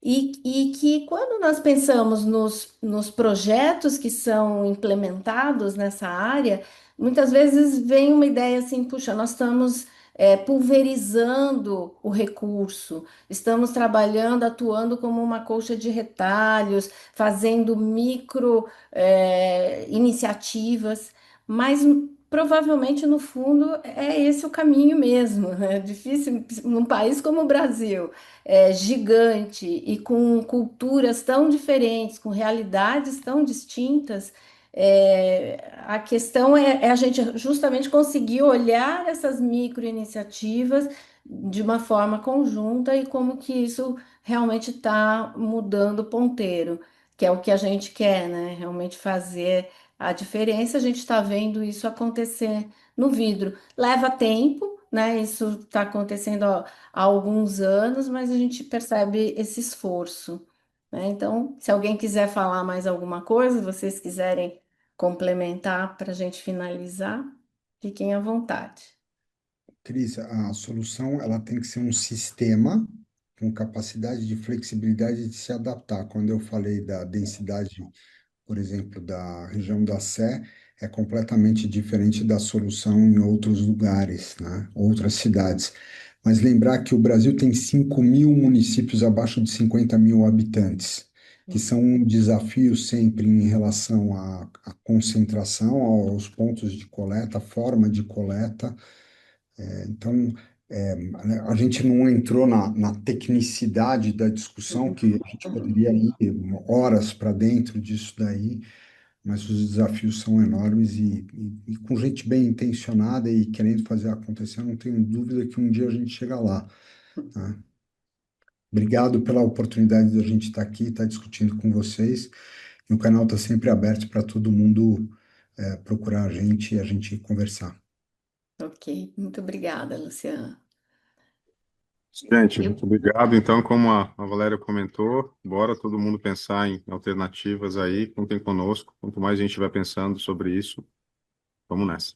S1: E que quando nós pensamos nos projetos que são implementados nessa área, muitas vezes vem uma ideia assim, puxa, nós estamos pulverizando o recurso, estamos trabalhando, atuando como uma colcha de retalhos, fazendo micro iniciativas, mas provavelmente no fundo é esse o caminho mesmo. É difícil num país como o Brasil, gigante e com culturas tão diferentes, com realidades tão distintas. A questão é a gente justamente conseguir olhar essas micro-iniciativas de uma forma conjunta e como que isso realmente está mudando o ponteiro, que é o que a gente quer, né? Realmente fazer a diferença. A gente está vendo isso acontecer no vidro. Leva tempo, né? Isso está acontecendo há alguns anos, mas a gente percebe esse esforço, né? Então, se alguém quiser falar mais alguma coisa, vocês quiserem complementar para a gente finalizar, fiquem à vontade.
S2: Cris, a solução ela tem que ser um sistema com capacidade de flexibilidade de se adaptar. Quando eu falei da densidade, por exemplo, da região da Sé, é completamente diferente da solução em outros lugares, né? Outras cidades. Mas lembrar que o Brasil tem 5.000 municípios abaixo de 50.000 habitantes, que são um desafio sempre em relação à concentração, aos pontos de coleta, a forma de coleta. Então, a gente não entrou na tecnicidade da discussão, que a gente poderia ir horas para dentro disso daí, mas os desafios são enormes e com gente bem intencionada e querendo fazer acontecer, eu não tenho dúvida que um dia a gente chega lá, tá? Obrigado pela oportunidade de a gente estar aqui, estar discutindo com vocês. E o canal está sempre aberto para todo mundo procurar a gente e a gente conversar.
S1: Ok, muito obrigada, Luciana.
S3: Gente,
S11: Eu,
S3: muito obrigado. Então, como a Valéria comentou, bora todo mundo pensar em alternativas aí, contem conosco. Quanto mais a gente vai pensando sobre isso, vamos nessa.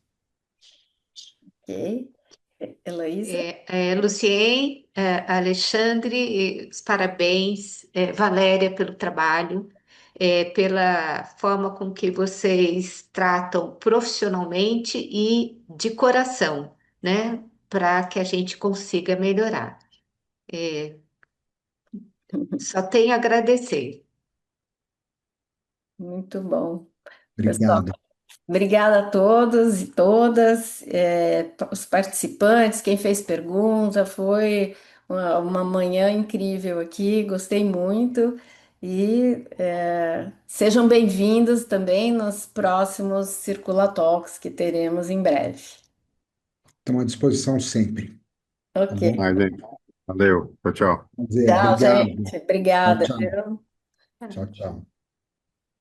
S1: Ok. Heloísa?
S11: Lucien, Alexandre, os parabéns, Valéria, pelo trabalho, pela forma com que vocês tratam profissionalmente e de coração, né, para que a gente consiga melhorar. Só tenho a agradecer.
S1: Muito bom. Pessoal,
S2: Obrigado.
S1: obrigada a todos e todas, os participantes, quem fez pergunta, foi uma manhã incrível aqui, gostei muito. E sejam bem-vindos também nos próximos Circula Talks que teremos em breve.
S2: Estamos à disposição sempre, tá
S1: Ok.
S2: bom?
S3: Mas, gente, valeu. Tchau, tchau.
S2: Prazer,
S1: Tchau,
S2: obrigado.
S1: gente.
S2: Tchau,
S1: Obrigada,
S2: tchau.
S1: viu?
S2: Tchau, tchau.